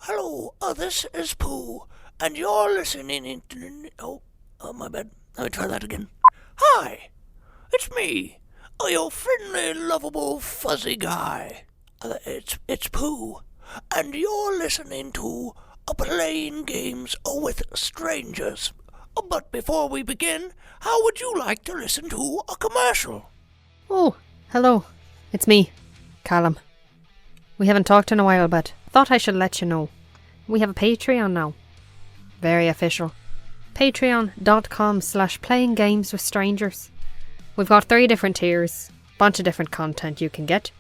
Hello, this is Pooh, and you're listening to... my bad. Let me try that again. Hi, it's me, your friendly, lovable, fuzzy guy. It's Pooh, and you're listening to Playing Games with Strangers. But before we begin, how would you like to listen to a commercial? Oh, hello. It's me, Callum. We haven't talked in a while, but thought I should let you know. We have a Patreon now. Very official. Patreon.com/playing games with strangers. We've got 3 different tiers, bunch of different content you can get.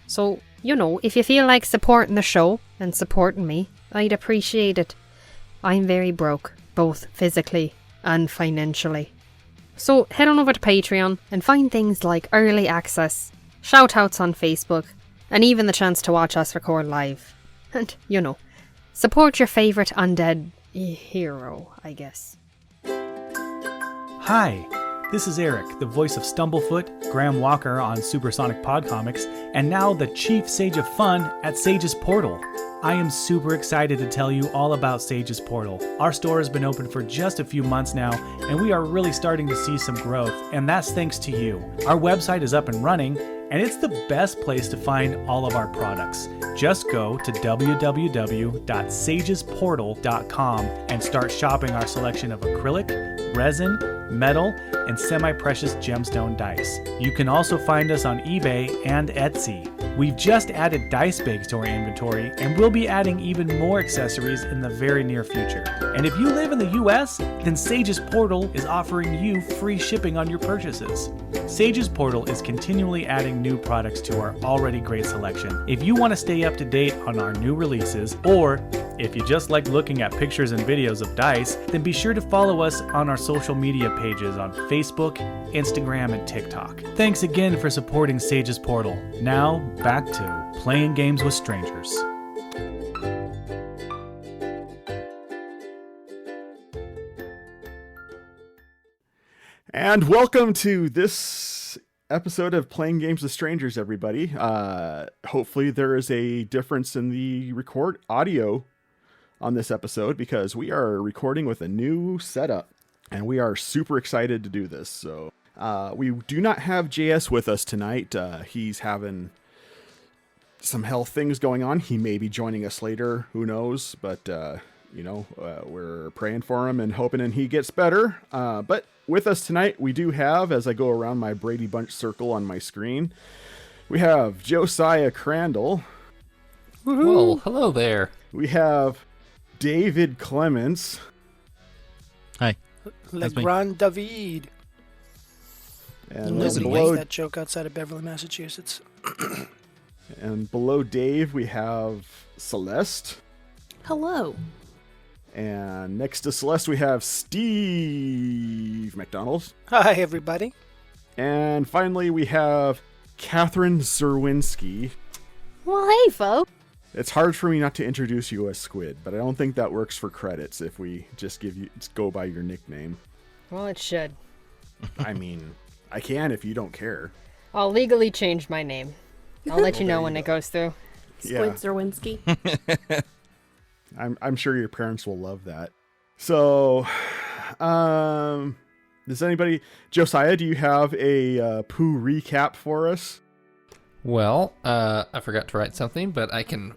So, if you feel like supporting the show and supporting me, I'd appreciate it. I'm very broke, both physically and financially. So head on over to Patreon and find things like early access, shout-outs on Facebook, and even the chance to watch us record live. And, support your favourite undead hero, I guess. Hi, this is Eric, the voice of Stumblefoot, Graham Walker on Supersonic Pod Comics, and now the Chief Sage of Fun at Sage's Portal. I am super excited to tell you all about Sage's Portal. Our store has been open for just a few months now, and we are really starting to see some growth, and that's thanks to you. Our website is up and running, and it's the best place to find all of our products. Just go to www.sagesportal.com and start shopping our selection of acrylic, resin, metal, and semi-precious gemstone dice. You can also find us on eBay and Etsy. We've just added dice bags to our inventory, and we'll be adding even more accessories in the very near future. And if you live in the US, then Sage's Portal is offering you free shipping on your purchases. Sage's Portal is continually adding new products to our already great selection. If you want to stay up to date on our new releases, or if you just like looking at pictures and videos of dice, then be sure to follow us on our social media pages on Facebook, Instagram, and TikTok. Thanks again for supporting Sage's Portal. Now, back to Playing Games with Strangers. And welcome to this episode of Playing Games with Strangers, everybody. Hopefully there is a difference in the record audio on this episode because we are recording with a new setup and we are super excited to do this. So we do not have JS with us tonight. He's having some health things going on. He may be joining us later. Who knows? But, we're praying for him and hoping and he gets better. But with us tonight, we do have, as I go around my Brady Bunch circle on my screen, we have Josiah Crandall. Well, hello there. We have David Clements. Hi. Legrand David. And nobody below makes that joke outside of Beverly, Massachusetts. And below Dave, we have Celeste. Hello. And next to Celeste, we have Steve McDonald. Hi, everybody. And finally, we have Catherine Zerwinski. Well, hey, folks. It's hard for me not to introduce you as Squid, but I don't think that works for credits if we just go by your nickname. Well, it should. I mean, I can if you don't care. I'll legally change my name. I'll let you know when it goes through. Yeah. Squid Zerwinski. I'm sure your parents will love that. So, does anybody... Josiah, do you have a Pooh recap for us? Well, I forgot to write something, but I can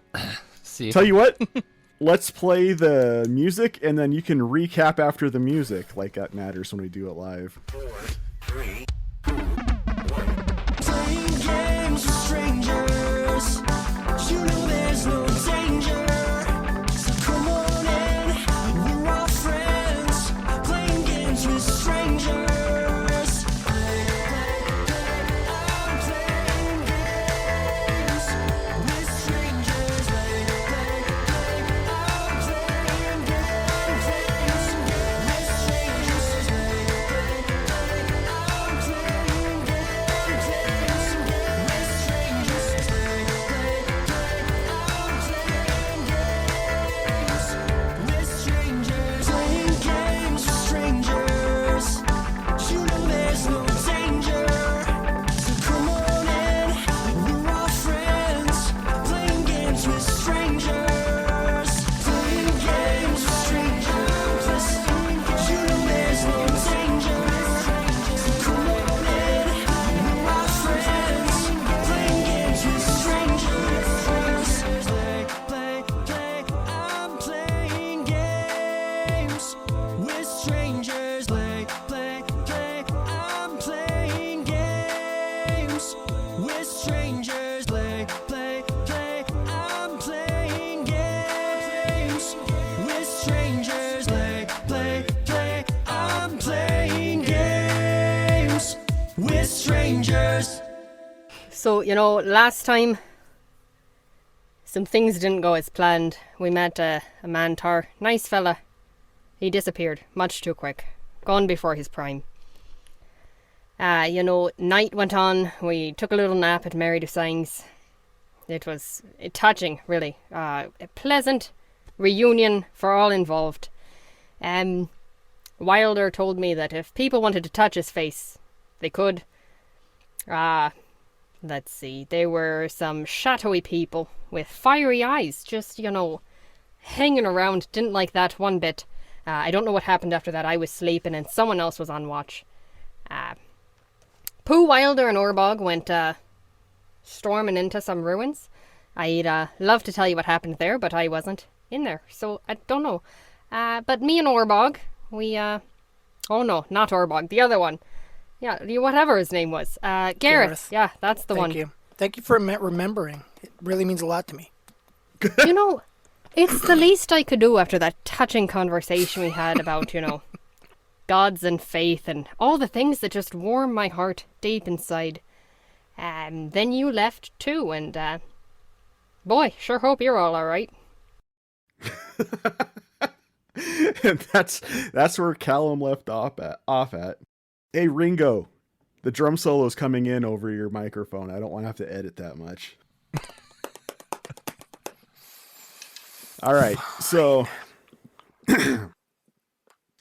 see. Tell you what, let's play the music, and then you can recap after the music, like that matters when we do it live. 4, 3, 2, 1. Playing games with strangers. You know there's no danger. So come on in, we're all friends. Playing games with strangers. So, last time, some things didn't go as planned. We met a man, Tar. Nice fella. He disappeared much too quick. Gone before his prime. Night went on. We took a little nap at Mary Dusang's. It was touching, really. A pleasant reunion for all involved. Wilder told me that if people wanted to touch his face, they could. Let's see. They were some shadowy people with fiery eyes, just, hanging around. Didn't like that one bit. I don't know what happened after that. I was sleeping and someone else was on watch. Pooh, Wilder and Orbog went storming into some ruins. I'd love to tell you what happened there, but I wasn't in there, so I don't know. But me and Orbog, we, oh no, not Orbog, the other one. Yeah, whatever his name was. Gareth. Yeah, that's the one. Thank you. Thank you for remembering. It really means a lot to me. It's the least I could do after that touching conversation we had about, gods and faith and all the things that just warm my heart deep inside. Then you left too, and boy, sure hope you're all right. And that's where Callum left off at. Hey Ringo, the drum solo's coming in over your microphone. I don't want to have to edit that much. All right, so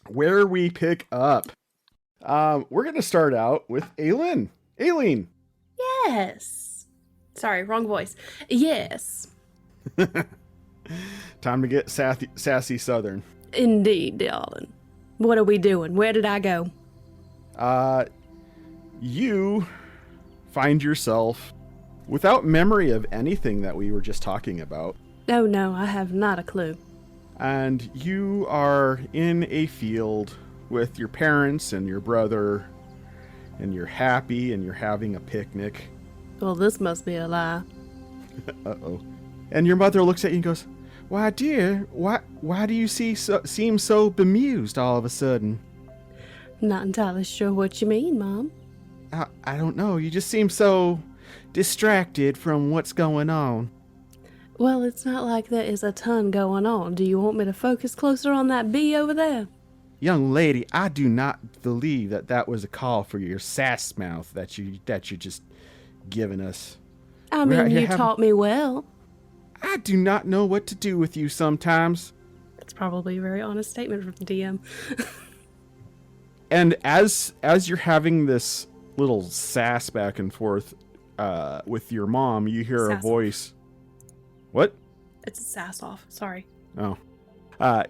where we pick up, we're gonna start out with Aileen. Aileen. Yes. Sorry, wrong voice. Yes. Time to get sassy Southern. Indeed, darling. What are we doing? Where did I go? You find yourself without memory of anything that we were just talking about. Oh no, I have not a clue. And you are in a field with your parents and your brother, and you're happy and you're having a picnic. Well, this must be a lie. Uh-oh. And your mother looks at you and goes, "Why, dear, why do you seem so bemused all of a sudden?" Not entirely sure what you mean, Mom. I don't know. You just seem so distracted from what's going on. Well, it's not like there is a ton going on. Do you want me to focus closer on that bee over there? Young lady, I do not believe that was a call for your sass mouth that you're just giving us. I mean, you taught me well. I do not know what to do with you sometimes. That's probably a very honest statement from the DM. And as you're having this little sass back and forth with your mom, you hear a voice. What? It's a sass off. Sorry. Oh.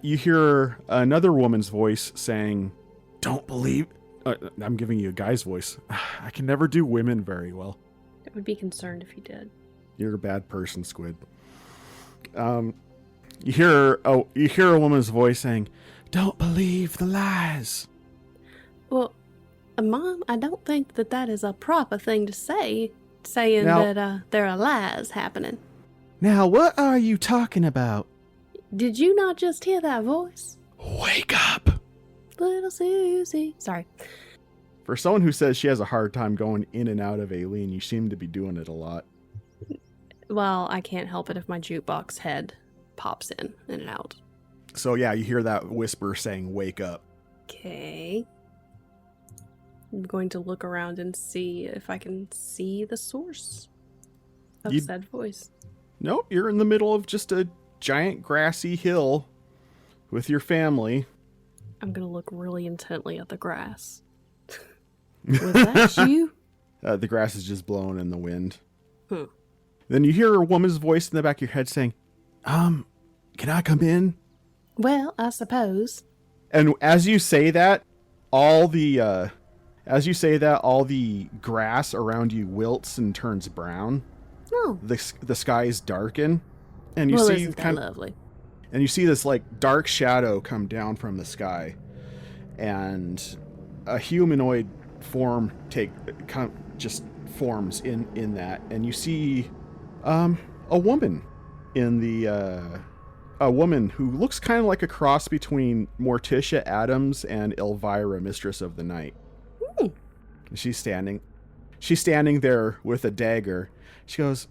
You hear another woman's voice saying, "Don't believe..." I'm giving you a guy's voice. I can never do women very well. I would be concerned if you did. You're a bad person, Squid. You hear a woman's voice saying, "Don't believe the lies." Well, Mom, I don't think that is a proper thing to say, saying that there are lies happening. Now, what are you talking about? Did you not just hear that voice? Wake up! Little Susie. Sorry. For someone who says she has a hard time going in and out of Aileen, you seem to be doing it a lot. Well, I can't help it if my jukebox head pops in and out. So yeah, you hear that whisper saying, "Wake up." Okay. I'm going to look around and see if I can see the source of said voice. Nope, you're in the middle of just a giant grassy hill with your family. I'm going to look really intently at the grass. Was that you? The grass is just blowing in the wind. Hmm. Then you hear a woman's voice in the back of your head saying, can I come in?" Well, I suppose. And as you say that, all the grass around you wilts and turns brown. Oh. The skies darken, and you see isn't that lovely? And you see this like dark shadow come down from the sky, and a humanoid form just forms in that, and you see a woman a woman who looks kind of like a cross between Morticia Adams and Elvira, Mistress of the Night. Hmm. She's standing. She's standing there with a dagger. She goes,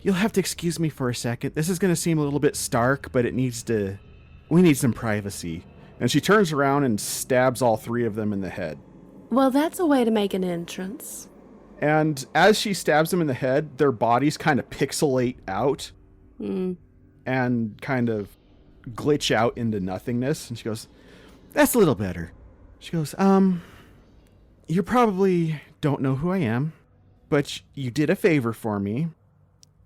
"You'll have to excuse me for a second. This is going to seem a little bit stark, but we need some privacy." And she turns around and stabs all 3 of them in the head. Well, that's a way to make an entrance. And as she stabs them in the head, their bodies kind of pixelate out and kind of glitch out into nothingness. And she goes, "That's a little better." She goes, "You probably don't know who I am, but you did a favor for me."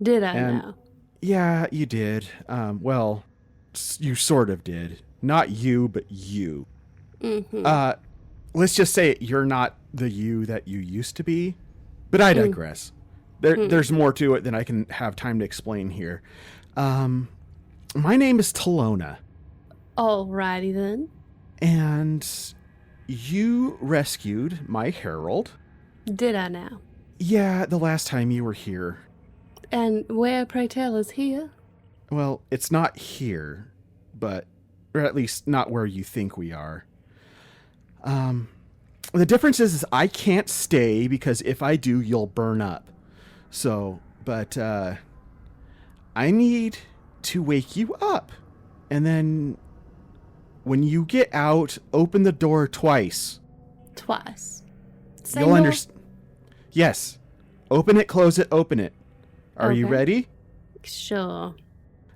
Did I know? Yeah, you did. Well, you sort of did. Not you, but you. Mm-hmm. Let's just say you're not the you that you used to be. But I digress. There's more to it than I can have time to explain here. My name is Talona. Alrighty then. And you rescued my herald. Did I now? Yeah, the last time you were here. And where, pray tell, is here? Well, it's not here, or at least not where you think we are. The difference is I can't stay because if I do, you'll burn up. So, but I need to wake you up. And then when you get out, open the door twice. Twice. You'll understand. Yes. Open it, close it, open it. Are you ready? Sure.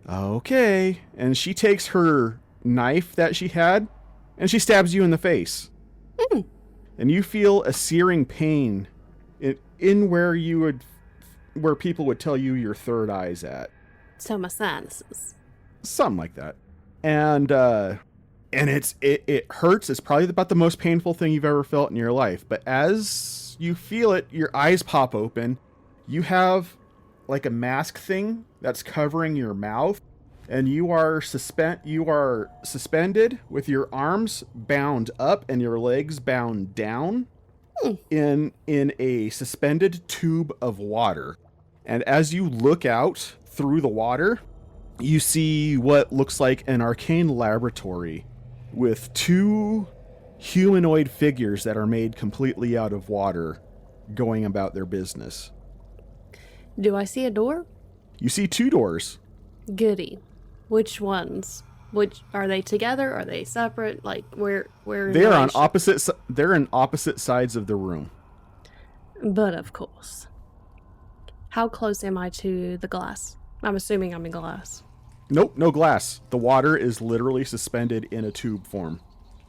Okay. And she takes her knife that she had and she stabs you in the face. And you feel a searing pain in where people would tell you your third eye's at. So my sinuses. Something like that. And it hurts. It's probably about the most painful thing you've ever felt in your life. But as you feel it, your eyes pop open. You have like a mask thing that's covering your mouth. And you are suspended with your arms bound up and your legs bound down in a suspended tube of water. And as you look out through the water, you see what looks like an arcane laboratory with 2 humanoid figures that are made completely out of water going about their business. Do I see a door? You see 2 doors. Goody. Which ones? Which are they together? Are they separate? Like where? They're on opposite. They're in opposite sides of the room. But of course. How close am I to the glass? I'm assuming I'm in glass. Nope, no glass. The water is literally suspended in a tube form.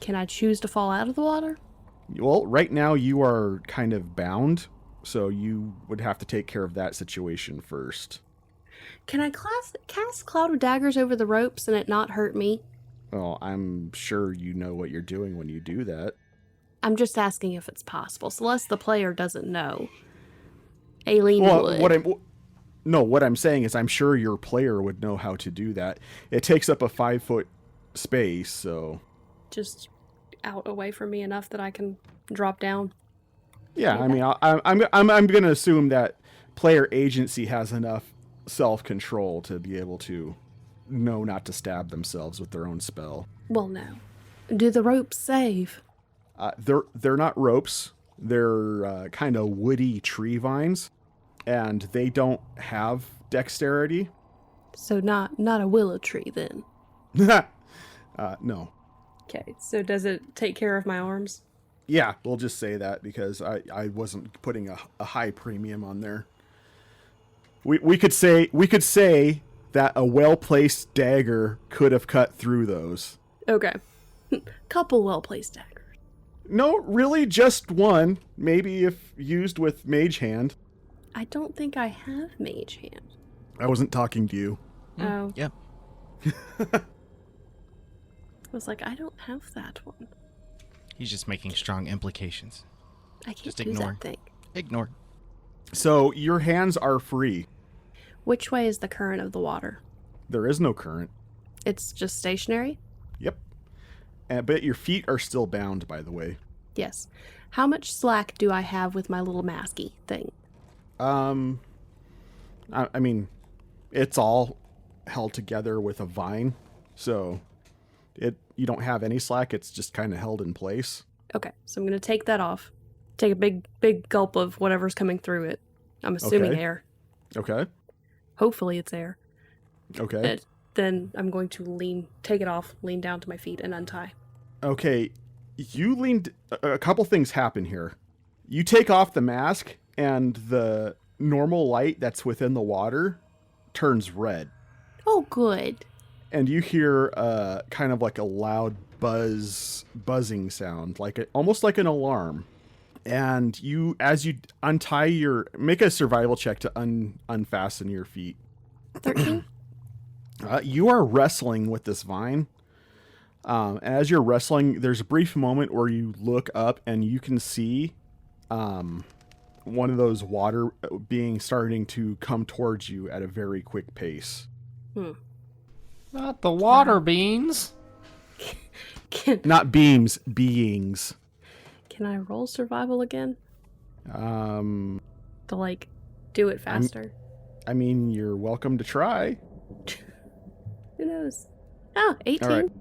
Can I choose to fall out of the water? Well, right now you are kind of bound, so you would have to take care of that situation first. Can I cast Cloud of Daggers over the ropes and it not hurt me? Well, I'm sure you know what you're doing when you do that. I'm just asking if it's possible. Celeste, the player, doesn't know. Aileen would. What I'm saying is I'm sure your player would know how to do that. It takes up a 5-foot space, so... Just out away from me enough that I can drop down. Yeah, I mean, I'm going to assume that player agency has enough self-control to be able to know not to stab themselves with their own spell. Well, no. Do the ropes save? They're not ropes. They're kind of woody tree vines, and they don't have dexterity. So not a willow tree then. No. Okay. So does it take care of my arms? Yeah, we'll just say that because I wasn't putting a high premium on there. We could say that a well-placed dagger could have cut through those. Okay. Couple well-placed daggers. No, really just one. Maybe if used with mage hand. I don't think I have mage hand. I wasn't talking to you. Oh. Yeah. I was like, I don't have that one. He's just making strong implications. I can't Just do ignore. that thing. Ignore. So your hands are free. Which way is the current of the water? There is no current. It's just stationary? Yep. But your feet are still bound, by the way. Yes. How much slack do I have with my little masky thing? I mean, it's all held together with a vine, so you don't have any slack. It's just kind of held in place. Okay, so I'm going to take that off. take a big gulp of whatever's coming through it. I'm assuming Okay. air. Okay. Hopefully it's air. Okay. Then I'm going to take it off, lean down to my feet, and untie. Okay. You leaned. A couple things happen here. You take off the mask, and the normal light that's within the water turns red. Oh, good. And you hear kind of like a loud buzzing sound, almost like an alarm. And as you make a survival check to unfasten your feet. 13? You are wrestling with this vine. As you're wrestling, there's a brief moment where you look up and you can see one of those water beings starting to come towards you at a very quick pace. Not the water beans. Not beams, beings. Can I roll survival again? Um, To, do it faster. I mean, you're welcome to try. Who knows? Oh, 18. All right.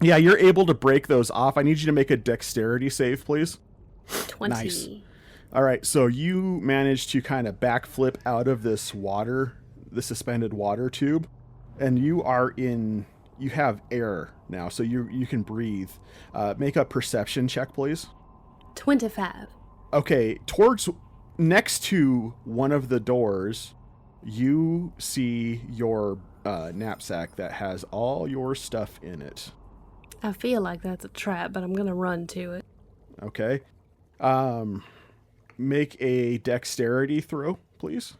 Yeah, you're able to break those off. I need you to make a dexterity save, please. 20. Nice. All right, so you managed to kind of backflip out of the suspended water tube, and you have air now, so you can breathe. Make a perception check, please. 25. Okay, next to one of the doors, you see your knapsack that has all your stuff in it. I feel like that's a trap, but I'm going to run to it. Okay. Make a dexterity throw, please.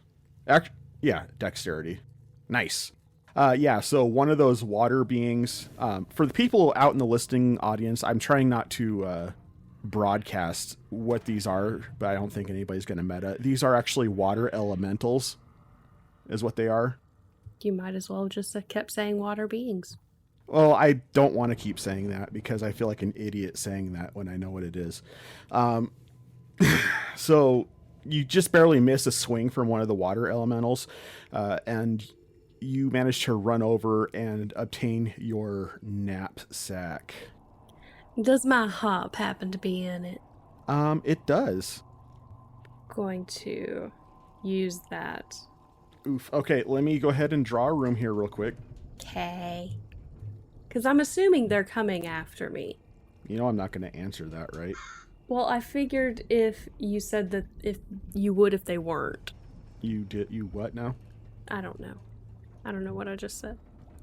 Dexterity. Nice. So one of those water beings, for the people out in the listening audience, I'm trying not to broadcast what these are, but I don't think anybody's going to meta. These are actually water elementals, is what they are. You might as well just have kept saying water beings. Well, I don't want to keep saying that because I feel like an idiot saying that when I know what it is. So you just barely miss a swing from one of the water elementals, and you manage to run over and obtain your knapsack. Does my hop happen to be in it? It does. Going to use that. Oof. Okay, let me go ahead and draw a room here real quick. Okay. Because I'm assuming they're coming after me. You know I'm not going to answer that, right? Well, I figured if you said that if you would if they weren't. You what now? I don't know. I don't know what I just said.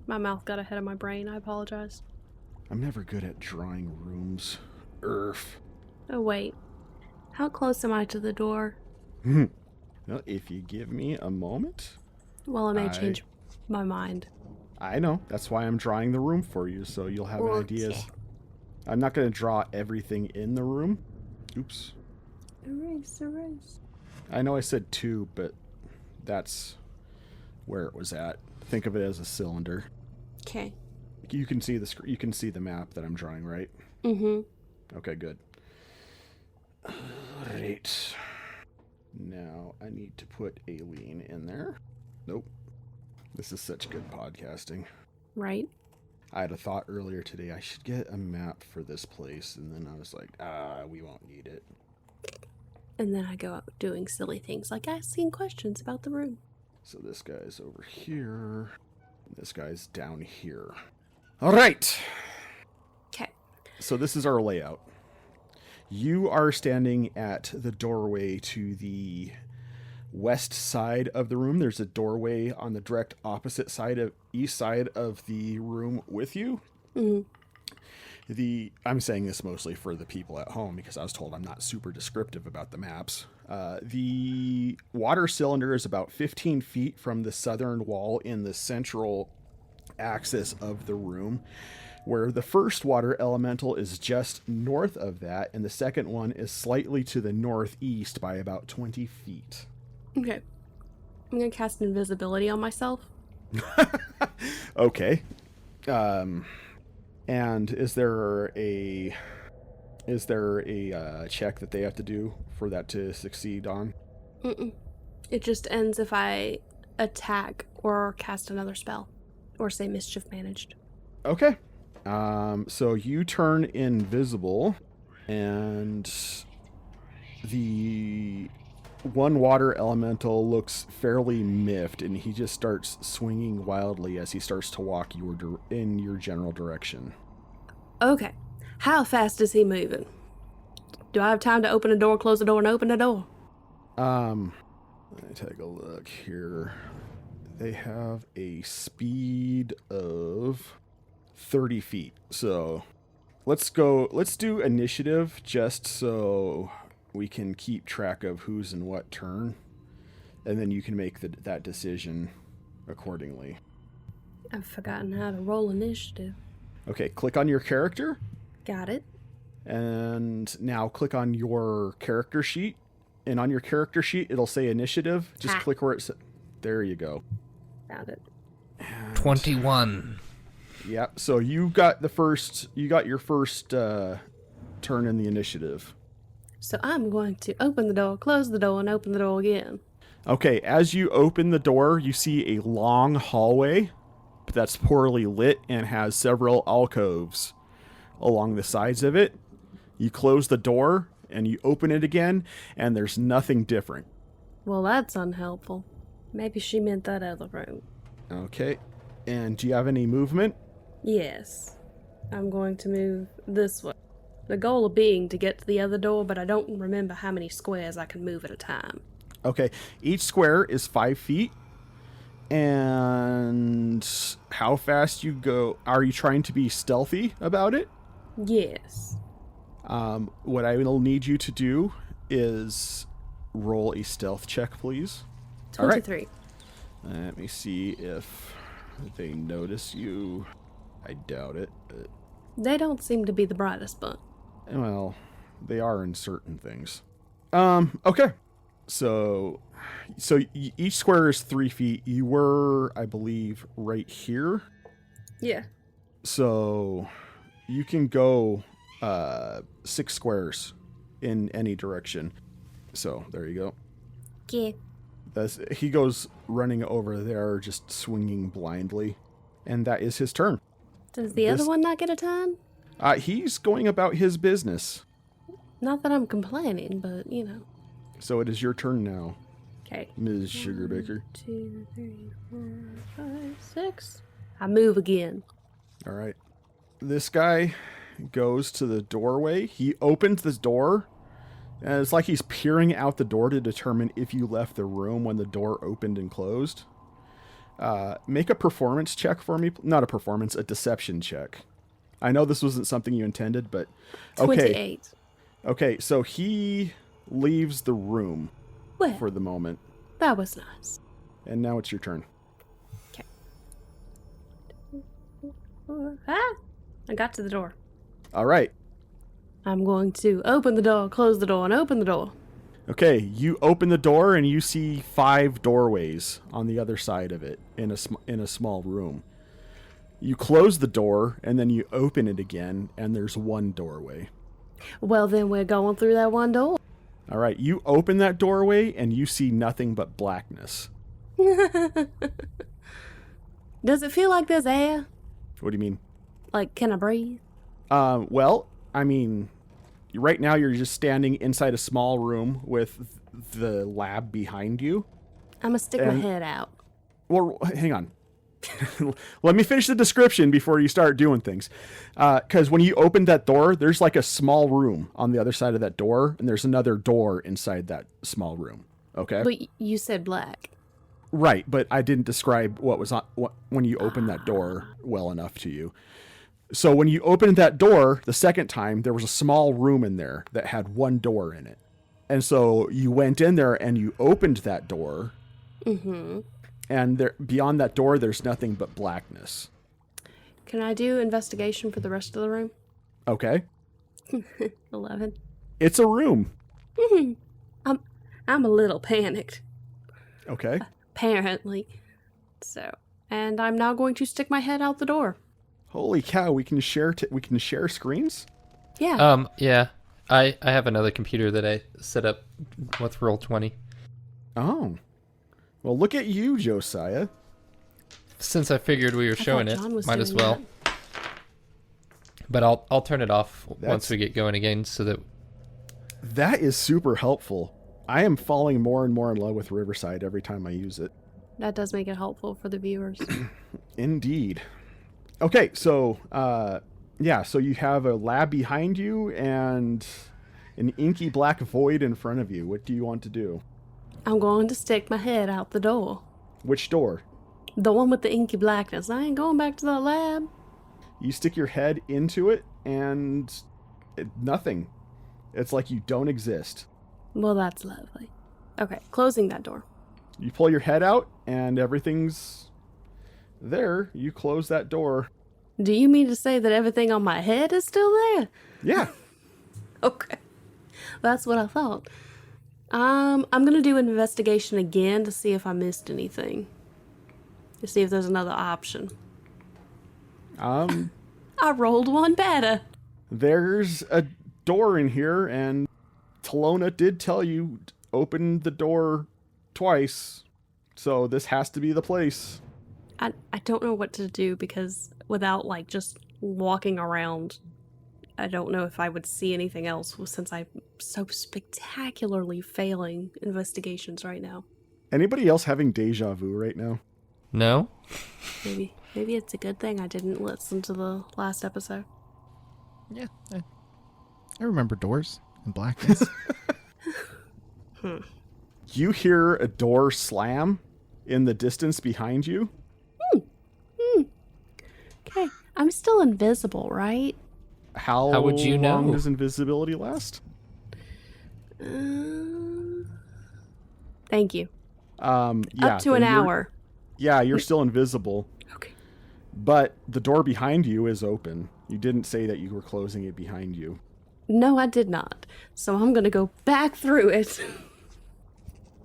My mouth got ahead of my brain. I apologize. I'm never good at drawing rooms. Earth. Oh, wait. How close am I to the door? Well, if you give me a moment. Well, I may change my mind. I know. That's why I'm drawing the room for you, so you'll have ideas. I'm not going to draw everything in the room. Oops. Erase. I know I said 2, but that's where it was at. Think of it as a cylinder. Okay. You can see the map that I'm drawing, right? Mm-hmm. Okay, good. Alright. Now I need to put Aileen in there. Nope. This is such good podcasting. Right. I had a thought earlier today. I should get a map for this place, and then I was like, we won't need it. And then I go out doing silly things like asking questions about the room. So this guy's over here. This guy's down here. All right. Okay. So this is our layout. You are standing at the doorway to the west side of the room. There's a doorway on the direct opposite east side of the room with you. Mm-hmm. I'm saying this mostly for the people at home because I was told I'm not super descriptive about the maps. The water cylinder is about 15 feet from the southern wall in the central axis of the room, where the first water elemental is just north of that, and the second one is slightly to the northeast by about 20 feet. Okay. I'm going to cast invisibility on myself. Okay. And is there a check that they have to do for that to succeed on? Mm-mm. It just ends if I attack or cast another spell. Or say mischief managed. Okay. So you turn invisible, and the one water elemental looks fairly miffed, and he just starts swinging wildly as he starts to walk in your general direction. Okay. How fast is he moving? Do I have time to open the door, close the door, and open the door? Let me take a look here. They have a speed of 30 feet. So let's do initiative just so we can keep track of who's in what turn. And then you can make that decision accordingly. I've forgotten how to roll initiative. Okay, click on your character. Got it. And now click on your character sheet. And on your character sheet, it'll say initiative. Just click where it says. There you go. Found it. 21. Yeah, so you got your first turn in the initiative. So I'm going to open the door, close the door, and open the door again. Okay, as you open the door, you see a long hallway that's poorly lit and has several alcoves along the sides of it. You close the door and you open it again, and there's nothing different. Well, that's unhelpful. Maybe she meant that other room. Okay, and do you have any movement? Yes. I'm going to move this way. The goal of being to get to the other door, but I don't remember how many squares I can move at a time. Okay, each square is 5 feet. And how fast you go? Are you trying to be stealthy about it? Yes. What I will need you to do is roll a stealth check, please. 23. All right. Let me see if they notice you. I doubt it. They don't seem to be the brightest bunch. Well, they are in certain things. Okay. So each square is 3 feet. You were, I believe, right here. Yeah. So you can go 6 squares in any direction. So there you go. Yeah. He goes running over there, just swinging blindly. And that is his turn. Does the other one not get a turn? He's going about his business. Not that I'm complaining, but, you know. So it is your turn now, Okay. Ms. Sugarbaker. 2, 3, 4, 5, 6. I move again. All right. This guy goes to the doorway. He opens this door, and it's like he's peering out the door to determine if you left the room when the door opened and closed. Make a performance check for me. Not a performance, a deception check. I know this wasn't something you intended, but okay. 28. Okay, so he leaves the room Well, for the moment. that was nice. And now it's your turn. Okay. Ah! I got to the door. All right. I'm going to open the door, close the door, and open the door. Okay, you open the door and you see 5 doorways on the other side of it in a small room. You close the door and then you open it again and there's 1 doorway. Well, then we're going through that one door. All right, you open that doorway and you see nothing but blackness. Does it feel like there's air? What do you mean? Like, can I breathe? Well, I mean, right now you're just standing inside a small room with the lab behind you. I'm gonna stick my head out. Well, hang on. Let me finish the description before you start doing things. Because when you open that door, there's like a small room on the other side of that door, and there's another door inside that small room. Okay? But you said black. Right, but I didn't describe what was on when you opened that door well enough to you. So when you opened that door the second time, there was a small room in there that had 1 door in it. And so you went in there and you opened that door. Mm-hmm. And there, beyond that door, there's nothing but blackness. Can I do investigation for the rest of the room? Okay. 11. It's a room. I'm a little panicked. Okay. Apparently. So, and I'm now going to stick my head out the door. Holy cow! We can share. We can share screens. Yeah. Yeah. I have another computer that I set up with Roll20. Oh. Well, look at you, Josiah. Since I figured we were showing it, John was might as doing well. But I'll turn it off once That's- we get going again, so that That is super helpful. I am falling more and more in love with Riverside every time I use it. That does make it helpful for the viewers. Indeed. Okay, so so you have a lab behind you and an inky black void in front of you. What do you want to do? I'm going to stick my head out the door. Which door? The one with the inky blackness. I ain't going back to the lab. You stick your head into it and nothing. It's like you don't exist. Well, that's lovely. Okay, closing that door. You pull your head out and everything's there. You close that door. Do you mean to say that everything on my head is still there? Yeah. Okay. That's what I thought. I'm gonna do an investigation again to see if I missed anything. To see if there's another option. I rolled one better. There's a door in here, and Talona did tell you open the door twice, so this has to be the place. I don't know what to do because without like just walking around, I don't know if I would see anything else since I'm so spectacularly failing investigations right now. Anybody else having deja vu right now? No? Maybe it's a good thing I didn't listen to the last episode. Yeah, I remember doors and blackness. You hear a door slam in the distance behind you. Okay, I'm still invisible, right? How would you know? long does invisibility last? Thank you. Yeah, Up to an hour. Yeah, you're still invisible. Okay. But the door behind you is open. You didn't say that you were closing it behind you. No, I did not. So I'm gonna go back through it.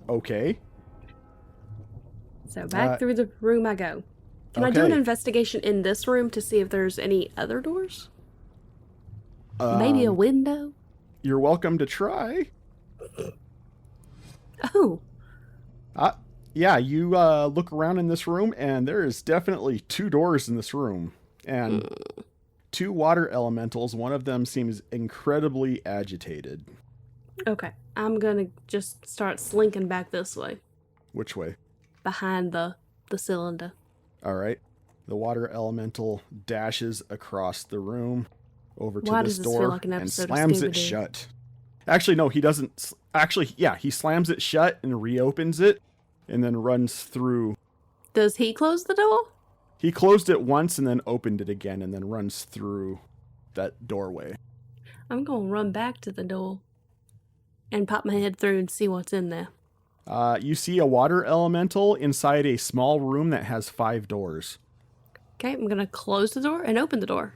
Okay. So back through the room I go. Can I do an investigation in this room to see if there's any other doors? Maybe a window? You're welcome to try. Oh. Yeah, you look around in this room, and there is definitely 2 doors in this room. And 2 water elementals. One of them seems incredibly agitated. Okay. I'm gonna just start slinking back this way. Which way? Behind the cylinder. All right. The water elemental dashes across the room over to Why this does this feel door like an and episode of slams it Scooby-Doo? shut. Actually, no, he doesn't. Actually, yeah, he slams it shut and reopens it and then runs through. Does he close the door? He closed it once and then opened it again and then runs through that doorway. I'm gonna run back to the door and pop my head through and see what's in there. You see a water elemental inside a small room that has 5 doors. Okay, I'm gonna close the door and open the door.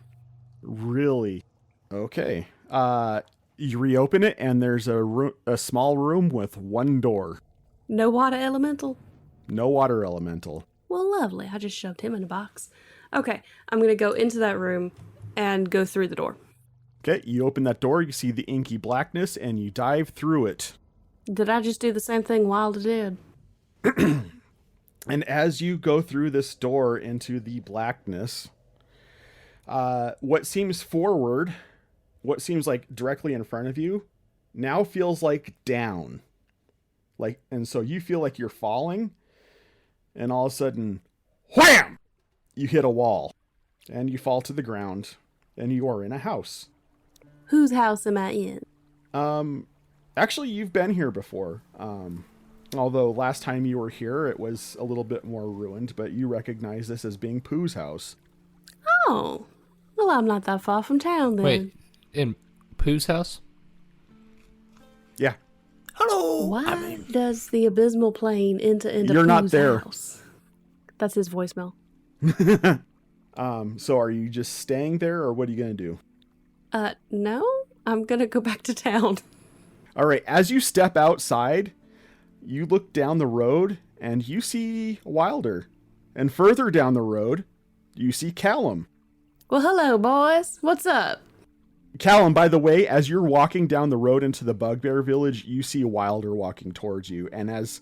Really? Okay. You reopen it and there's a small room with 1 door. No water elemental? No water elemental. Well, lovely. I just shoved him in a box. Okay, I'm gonna go into that room and go through the door. Okay, you open that door, you see the inky blackness, and you dive through it. Did I just do the same thing Wilder did? And as you go through this door into the blackness, what seems forward, what seems like directly in front of you, now feels like down. And so you feel like you're falling, and all of a sudden, wham! You hit a wall, and you fall to the ground, and you are in a house. Whose house am I in? Actually, you've been here before. Although last time you were here, it was a little bit more ruined, but you recognize this as being Pooh's house. Oh, well, I'm not that far from town then. Wait, in Pooh's house? Yeah. Hello. Why does the abysmal plane enter into You're not Pooh's there. house? That's his voicemail. So are you just staying there, or what are you going to do? No, I'm gonna go back to town. All right, as you step outside, you look down the road, and you see Wilder. And further down the road, you see Callum. Well, hello, boys. What's up? Callum, by the way, as you're walking down the road into the Bugbear Village, you see Wilder walking towards you. And as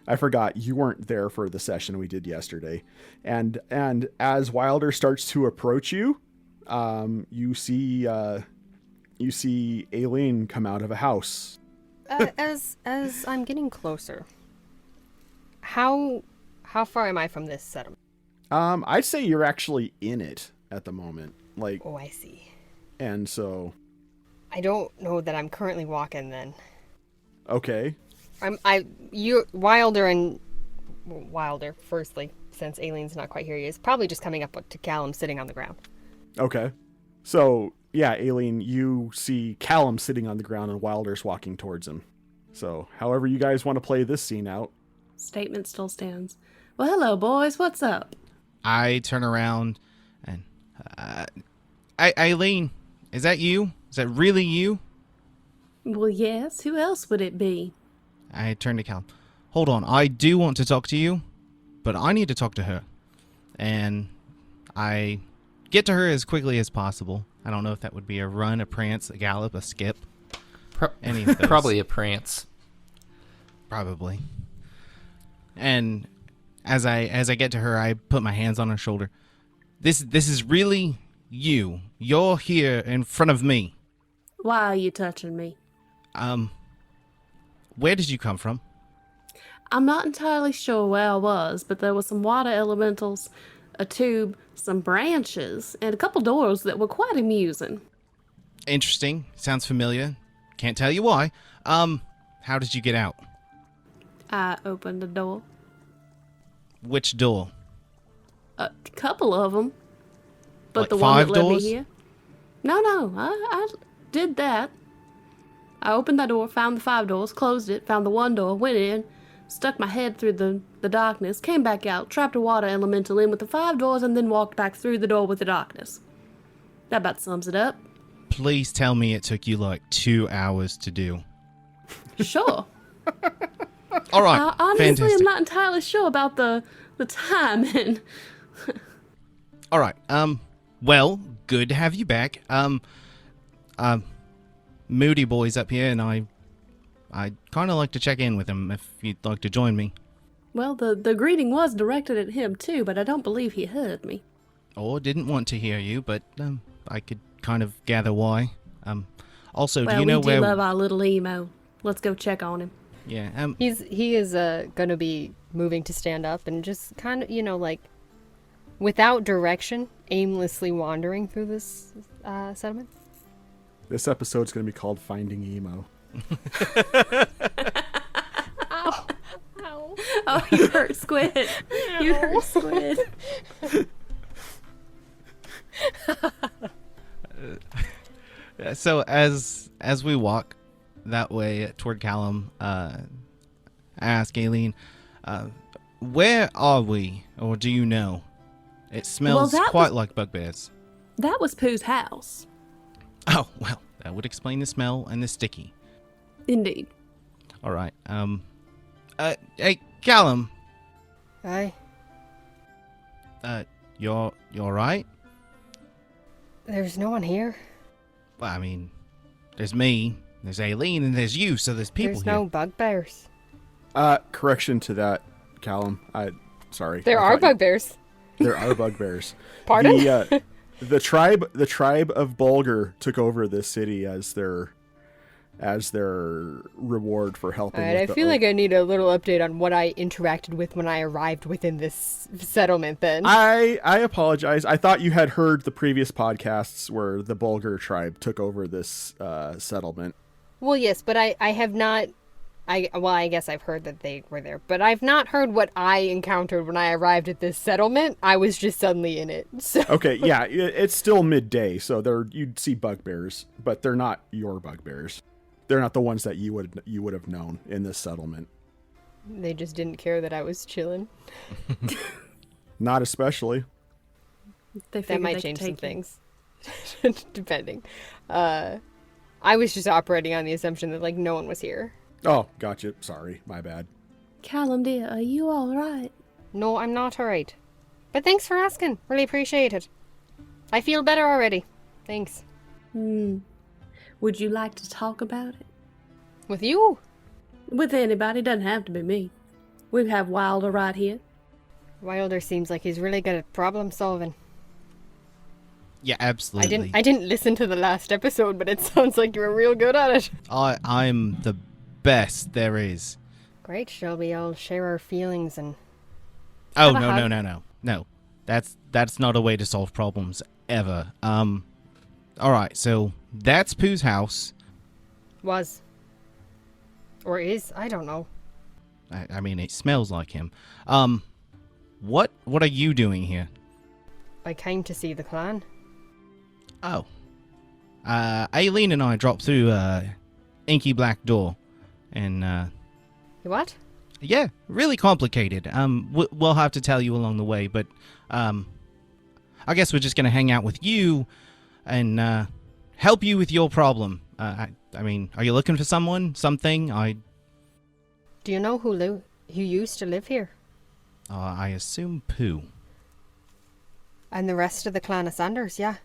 I forgot, you weren't there for the session we did yesterday. And as Wilder starts to approach you, you see you see Aileen come out of a house. As I'm getting closer, how far am I from this settlement? I'd say you're actually in it at the moment. Like, Oh, I see. and so, I don't know that I'm currently walking then. okay. Wilder, firstly, since Aileen's not quite here, he is probably just coming up to Callum sitting on the ground. Okay. So, yeah, Aileen, you see Callum sitting on the ground and Wilder's walking towards him. So, however you guys want to play this scene out. Statement still stands. Well, hello, boys. What's up? I turn around and, Aileen, is that you? Is that really you? Well, yes. Who else would it be? I turn to Callum. Hold on, I do want to talk to you, but I need to talk to her. And I get to her as quickly as possible. I don't know if that would be a run, a prance, a gallop, a skip. Any of those. Probably a prance. Probably. And as I get to her, I put my hands on her shoulder. This is really you. You're here in front of me. Why are you touching me? Where did you come from? I'm not entirely sure where I was, but there were some water elementals, a tube, some branches, and a couple doors that were quite amusing. Interesting. Sounds familiar. Can't tell you why. How did you get out? I opened the door. Which door? A couple of them. But Like the one 5 that led doors? me here. No, I did that. I opened that door, found the 5 doors, closed it, found the 1 door, went in, stuck my head through the darkness, came back out, trapped a water elemental in with the 5 doors, and then walked back through the door with the darkness. That about sums it up. Please tell me it took you like 2 hours to do. Sure. All right. Honestly, Fantastic. I'm not entirely sure about the timing. All right. Well, good to have you back. Moody Boy's up here, and I'd kind of like to check in with him if you'd like to join me. Well, the greeting was directed at him too, but I don't believe he heard me. Or didn't want to hear you, but I could kind of gather why. Also, Well, do you know we do where? love our little emo. Let's go check on him. Yeah. He is going to be moving to stand up and just kind of, like, without direction, aimlessly wandering through this settlement. This episode's going to be called Finding Emo. Ow. Ow. Oh, you hurt Squid. You hurt Squid. So as we walk that way toward Callum, I ask Aileen, where are we, or do you know? It smells quite like bugbears. That was Pooh's house. Oh, well, that would explain the smell and the sticky. Indeed. All right. Hey, Callum. Aye. You're right? There's no one here. Well, I mean, there's me, there's Aileen, and there's you, so there's people There's here. no bugbears. Correction to that, Callum. Sorry. There are bugbears. There are bugbears. Pardon? The tribe of Bulgar took over this city as their reward for helping. Alright, I feel like I need a little update on what I interacted with when I arrived within this settlement then. I apologize. I thought you had heard the previous podcasts where the Bulgar tribe took over this settlement. Well, yes, but I have not... I guess I've heard that they were there, but I've not heard what I encountered when I arrived at this settlement. I was just suddenly in it. So. Okay, yeah, it's still midday, so you'd see bugbears, but they're not your bugbears. They're not the ones that you would have known in this settlement. They just didn't care that I was chilling. Not especially. That might change some things, depending. I was just operating on the assumption that no one was here. Oh, gotcha. Sorry, my bad. Callum, dear, are you all right? No, I'm not alright. But thanks for asking. Really appreciate it. I feel better already. Thanks. Would you like to talk about it? With you? With anybody. Doesn't have to be me. We have Wilder right here. Wilder seems like he's really good at problem solving. Yeah, absolutely. I didn't listen to the last episode, but it sounds like you were real good at it. I'm the best there is. Great, shall we all share our feelings and... Oh, Have a hug? no. That's not a way to solve problems ever. Alright, so that's Pooh's house. Was. Or is, I don't know. I mean, it smells like him. What are you doing here? I came to see the clan. Oh. Aileen and I dropped through a inky black door, and What? yeah, really complicated. We'll have to tell you along the way, but I guess we're just gonna hang out with you and help you with your problem. I mean, are you looking for someone, something? Do you know who used to live here? I assume Pooh. And the rest of the clan of Sanders, yeah.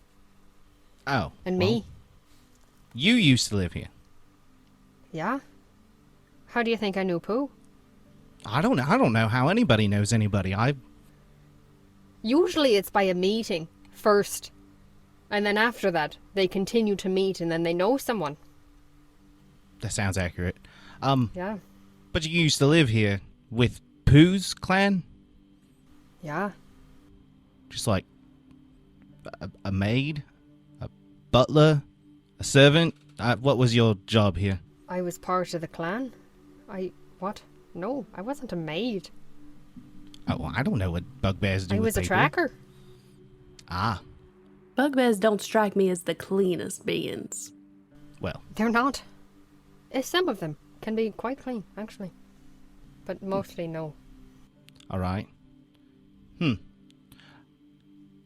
Oh. And well, me. You used to live here. Yeah? How do you think I knew Pooh? I don't know how anybody knows anybody. Usually it's by a meeting first. And then after that, they continue to meet and then they know someone. That sounds accurate. Yeah. But you used to live here with Pooh's clan? Yeah. Just like a maid? A butler? A servant? What was your job here? I was part of the clan. What? No, I wasn't a maid. Oh, well, I don't know what bugbears do I with was a people. tracker. Ah, Bugbears don't strike me as the cleanest beings. well, They're not. Some of them can be quite clean, actually. But mostly no. alright.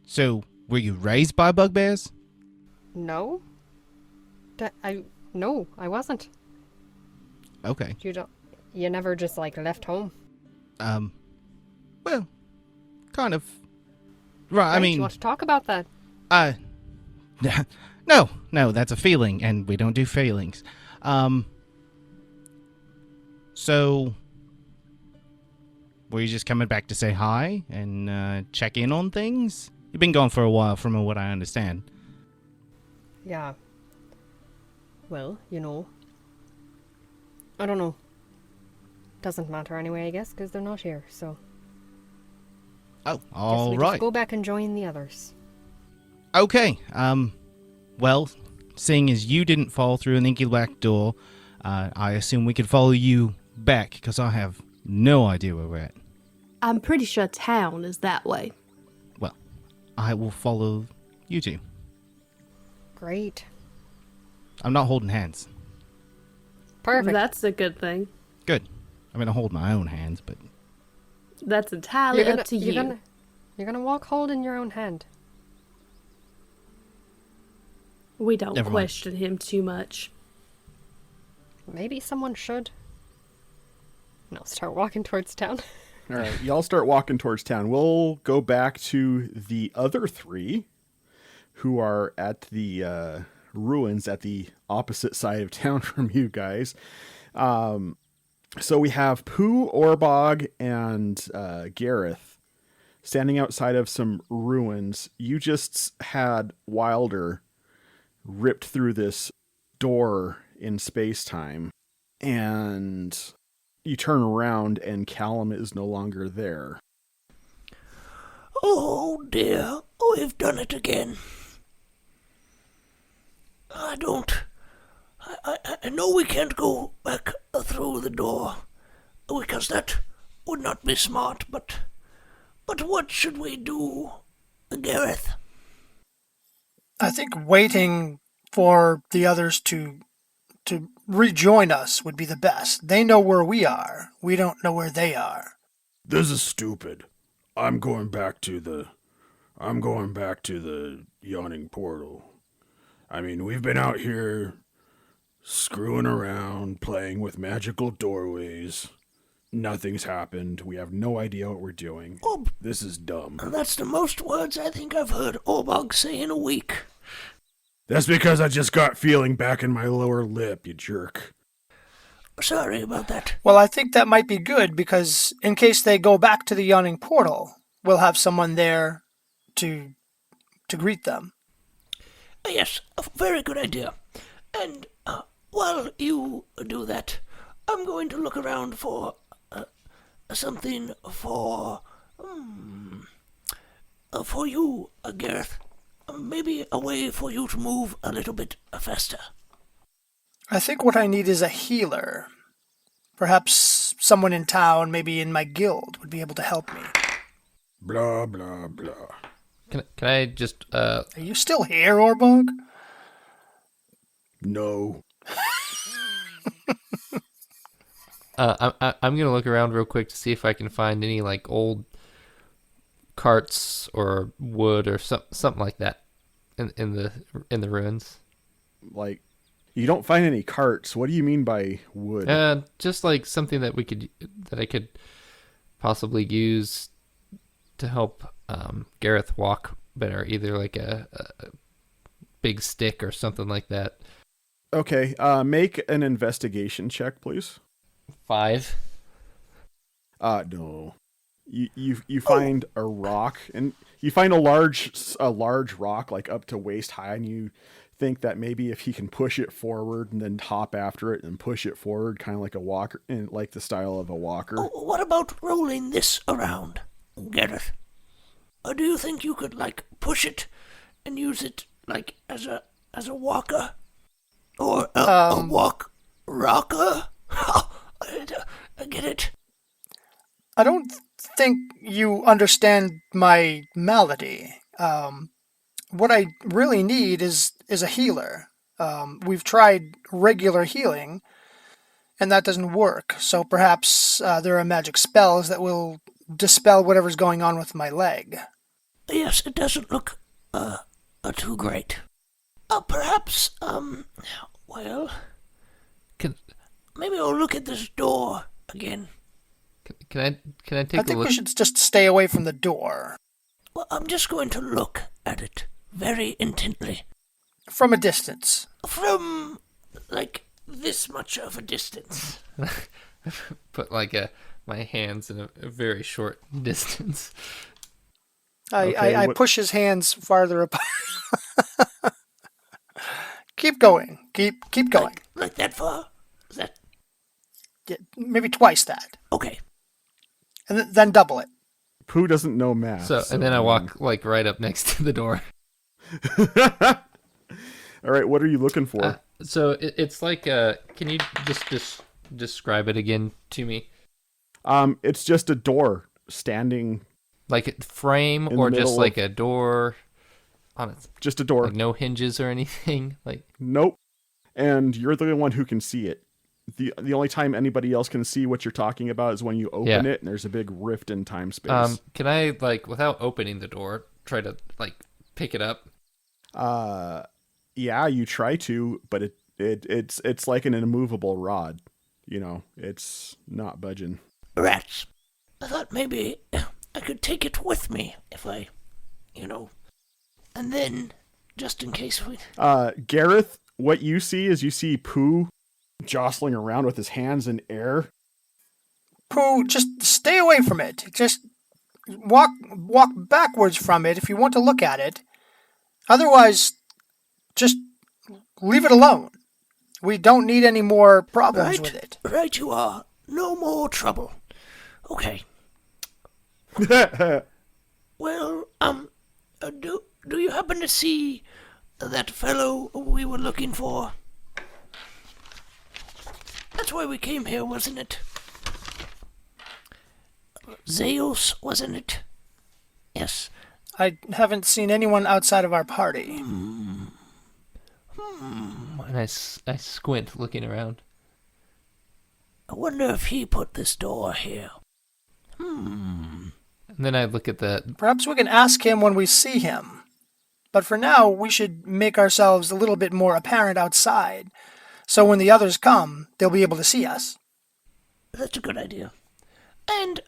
So, were you raised by bugbears? No? No, I wasn't. Okay. You never just, left home. Well, kind of. Right, I Right, mean... you want to talk about that? No, that's a feeling, and we don't do feelings. So... Were you just coming back to say hi and check in on things? You've been gone for a while, from what I understand. Yeah. Well, I don't know. Doesn't matter anyway, I guess, because they're not here, so... Oh, Guess all we right. just go back and join the others. Okay, well, seeing as you didn't fall through an inky black door, I assume we could follow you back, because I have no idea where we're at. I'm pretty sure town is that way. Well, I will follow you two. Great. I'm not holding hands. Perfect. That's a good thing. Good. I mean, I hold my own hands, but... That's entirely up to you. You're gonna walk holding your own hand. We don't Never mind. question him too much. Maybe someone should. No, start walking towards town. All right, y'all start walking towards town. We'll go back to the other three who are at the ruins at the opposite side of town from you guys. So we have Pooh, Orbog, and Gareth standing outside of some ruins. You just had Wilder ripped through this door in space-time, and you turn around and Callum is no longer there. Oh dear, we've done it again. I know we can't go back through the door, because that would not be smart, but what should we do, Gareth? I think waiting for the others to rejoin us would be the best. They know where we are. We don't know where they are. This is stupid. I'm going back to the Yawning Portal. I mean, we've been out here screwing around, playing with magical doorways. Nothing's happened. We have no idea what we're doing. Oh, this is dumb. That's the most words I think I've heard Orbog say in a week. That's because I just got feeling back in my lower lip, you jerk. Sorry about that. Well, I think that might be good because in case they go back to the Yawning Portal, we'll have someone there to greet them. Yes, a very good idea. And while you do that, I'm going to look around for something for you, Gareth. Maybe a way for you to move a little bit faster. I think what I need is a healer. Perhaps someone in town, maybe in my guild, would be able to help me. Blah, blah, blah. Can I just Are you still here, Faux-bog? No. I'm gonna look around real quick to see if I can find any like old carts or wood or something like that in the ruins. Like, you don't find any carts. What do you mean by wood? Just like something that I could possibly use to help Gareth walk better, either like a big stick or something like that. Okay, make an investigation check, please. 5. No. You find a rock, and you find a large rock, like up to waist high, and you think that maybe if he can push it forward and then hop after it and push it forward, kind of like a walker, in like the style of a walker. Oh, what about rolling this around, Gareth? Or do you think you could like push it and use it like as a walker, or a walk rocker? I get it. I don't think you understand my malady. What I really need is a healer. We've tried regular healing, and that doesn't work. So perhaps there are magic spells that will dispel whatever's going on with my leg. Yes, it doesn't look too great. Perhaps well, maybe I'll look at this door again. Can I take a I think look? we should just stay away from the door. Well, I'm just going to look at it very intently. From a distance. From, like, this much of a distance. Put like my hands in a very short distance. I push his hands farther apart. Keep going. Keep going. Like that far? Is that... Yeah, maybe twice that. Okay. And then double it. Pooh doesn't know math. And then I walk like right up next to the door. All right, what are you looking for? It's like can you just describe it again to me? It's just a door standing. Like a frame, in or the just middle like of- a door on it? Just a door. Like no hinges or anything? Like Nope. And you're the one who can see it. The only time anybody else can see what you're talking about is when you open it, and there's a big rift in time space. Can I, like, without opening the door, try to like pick it up? Yeah, you try to, but it's like an immovable rod. You know, it's not budging. Rats. I thought maybe I could take it with me if I, and then, just in case we... Gareth, what you see is you see Pooh jostling around with his hands in air. Pooh, just stay away from it. Just walk backwards from it if you want to look at it. Otherwise, just leave it alone. We don't need any more problems with it. Right you are. No more trouble. Okay. Well, do you happen to see that fellow we were looking for? That's why we came here, wasn't it? Zeus, wasn't it? Yes. I haven't seen anyone outside of our party. And I squint, looking around. I wonder if he put this door here. And then I look at the... Perhaps we can ask him when we see him. But for now, we should make ourselves a little bit more apparent outside. So when the others come, they'll be able to see us. That's a good idea. And,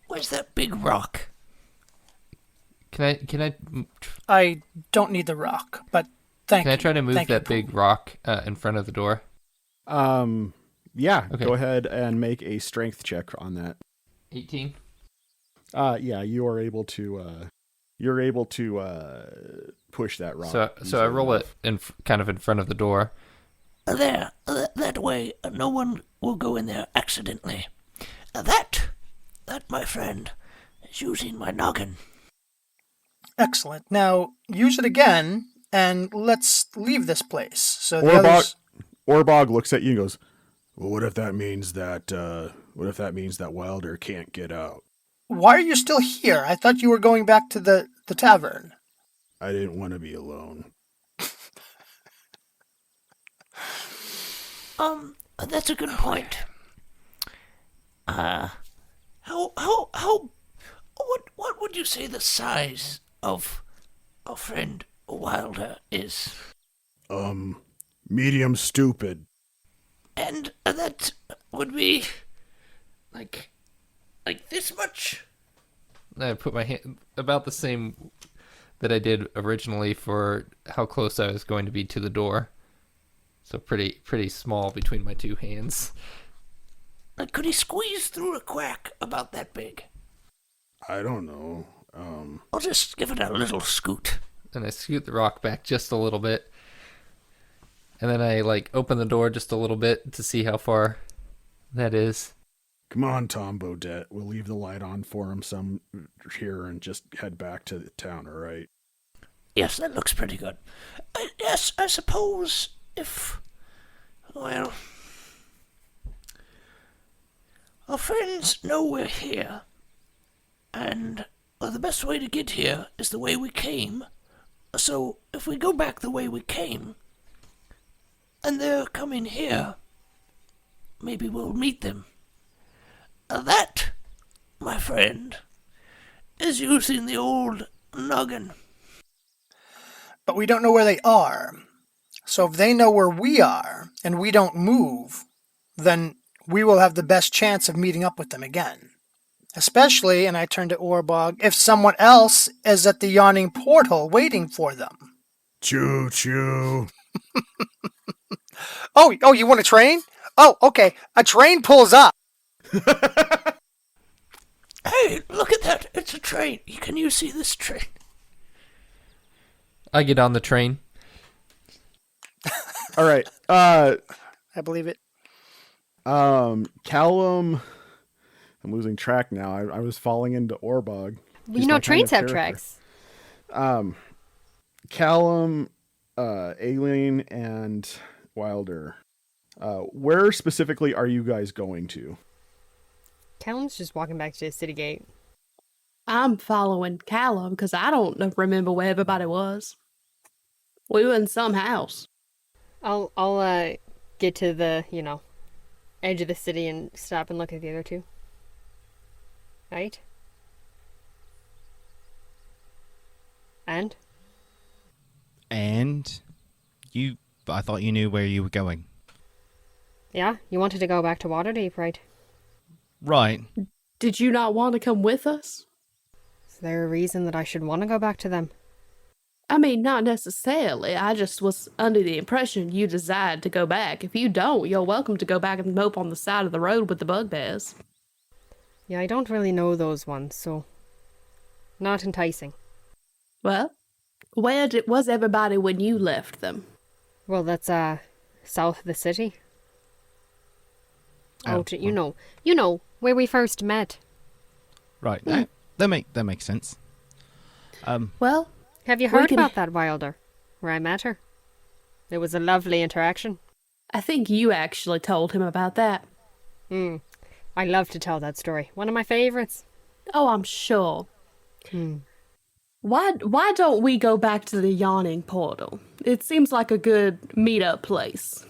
where's that big rock? Can I... I don't need the rock, but thank you. Can I try to move that big rock in front of the door? Yeah, Okay. Go ahead and make a strength check on that. 18? Yeah, you are able to you're able to push that rock. So I roll it kind of in front of the door. There, that way, no one will go in there accidentally. That, my friend, is using my noggin. Excellent. Now, use it again, and let's leave this place. So the others... Orbog looks at you and goes, Well, what if that means that Wilder can't get out? Why are you still here? I thought you were going back to the tavern. I didn't want to be alone. That's a good point. What would you say the size of our friend Wilder is? Medium stupid. And that would be like this much? I put my hand about the same that I did originally for how close I was going to be to the door. So pretty small between my two hands. Could he squeeze through a crack about that big? I don't know. I'll just give it a little scoot. And I scoot the rock back just a little bit. And then I open the door just a little bit to see how far that is. Come on, Tom Bodette. We'll leave the light on for him some here and just head back to the town, all right? Yes, that looks pretty good. Yes, I suppose if... Well... Our friends know we're here. And the best way to get here is the way we came. So if we go back the way we came... and they're coming here, maybe we'll meet them. That, my friend, is using the old noggin. But we don't know where they are. So if they know where we are, and we don't move, then we will have the best chance of meeting up with them again. Especially, and I turn to Orbog, if someone else is at the Yawning Portal waiting for them. Choo-choo. Oh, you want a train? Oh, okay. A train pulls up. Hey, look at that. It's a train. Can you see this train? I get on the train. all right. I believe it. Callum, I'm losing track now. I was falling into Orbog. You know, trains have tracks. Callum, Aileen, and Wilder. Where specifically are you guys going to? Callum's just walking back to the city gate. I'm following Callum because I don't remember where everybody was. We were in some house. I'll get to the, edge of the city and stop and look at the other two. Right? And? And I thought you knew where you were going. Yeah, you wanted to go back to Waterdeep, right? Right. Did you not want to come with us? Is there a reason that I should want to go back to them? I mean, not necessarily. I just was under the impression you desired to go back. If you don't, you're welcome to go back and mope on the side of the road with the bugbears. Yeah, I don't really know those ones, so... not enticing. Well, where was everybody when you left them? Well, that's, south of the city. You know, where we first met. Right. That makes sense. Well... Have you heard about that Wilder, where I met her? It was a lovely interaction. I think you actually told him about that. I love to tell that story. One of my favorites. Oh, I'm sure. Why don't we go back to the Yawning Portal? It seems like a good meet-up place.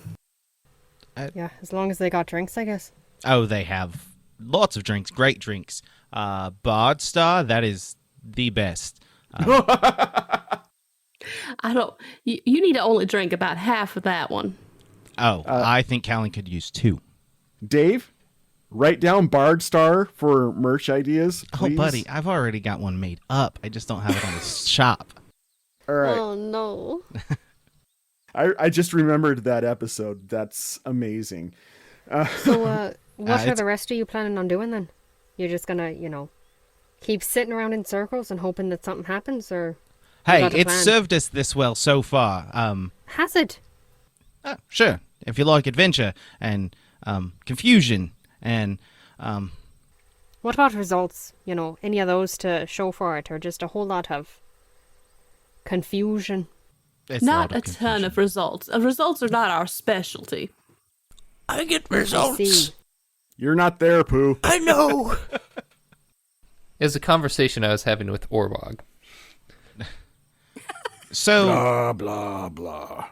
Yeah, as long as they got drinks, I guess. Oh, they have lots of drinks, great drinks. Bard Star, that is the best. I don't... You need to only drink about half of that one. Oh, I think Callan could use 2. Dave, write down Bard Star for merch ideas, please. Oh, buddy, I've already got one made up. I just don't have it on the shop. All right. Oh, no. I just remembered that episode. That's amazing. So, what are the rest of you planning on doing then? You're just gonna, Keep sitting around in circles and hoping that something happens, or... Hey, got a it's plan? served us this well so far. Has it? Sure. If you like adventure and confusion and What about results? You know, any of those to show for it, or just a whole lot of confusion? it's Not lot a of ton confusion. of results. Results are not our specialty. I get I results. see. You're not there, Pooh. I know. It was a conversation I was having with Orbog. So Blah blah blah.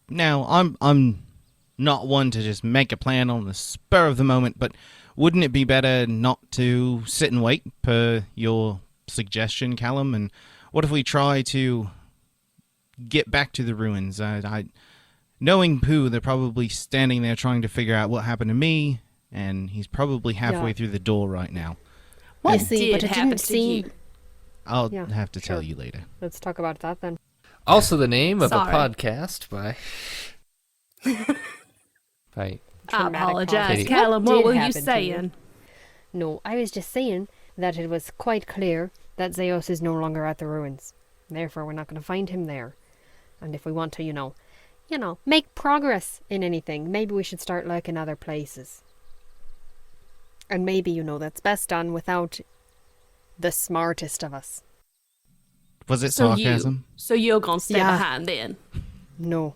now I'm not one to just make a plan on the spur of the moment, but wouldn't it be better not to sit and wait per your suggestion, Callum? And what if we try to get back to the ruins? Knowing Pooh, they're probably standing there trying to figure out what happened to me, and he's probably halfway Yeah. through the door right now. What I see, but did it happen didn't to seem... you? I'll Yeah, have to tell sure. you later. Let's talk about that then. Also, the name of Sorry. a podcast by. by I Traumatic apologize, pause. Callum. What What did were you happen to you? saying? No, I was just saying that it was quite clear that Zeus is no longer at the ruins. Therefore, we're not going to find him there. And if we want to, you know, make progress in anything, maybe we should start looking other places. And maybe, you know, that's best done without the smartest of us. Was it So sarcasm? you're gonna stay Yeah. behind then? No.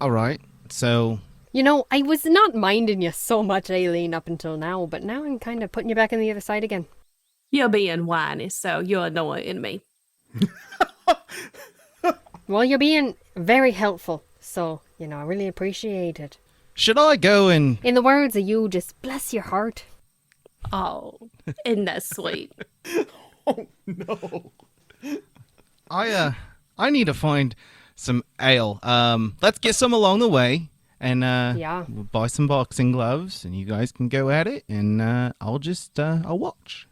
All right. So You know, I was not minding you so much, Aileen, up until now, but now I'm kind of putting you back on the other side again. You're being whiny, so you're annoying me. Well, you're being very helpful, so, you know, I really appreciate it. should I go and In the words of you, just bless your heart. Oh, isn't that sweet? No. I need to find some ale. Let's get some along the way, and Yeah. we'll buy some boxing gloves, and you guys can go at it, and I'll watch.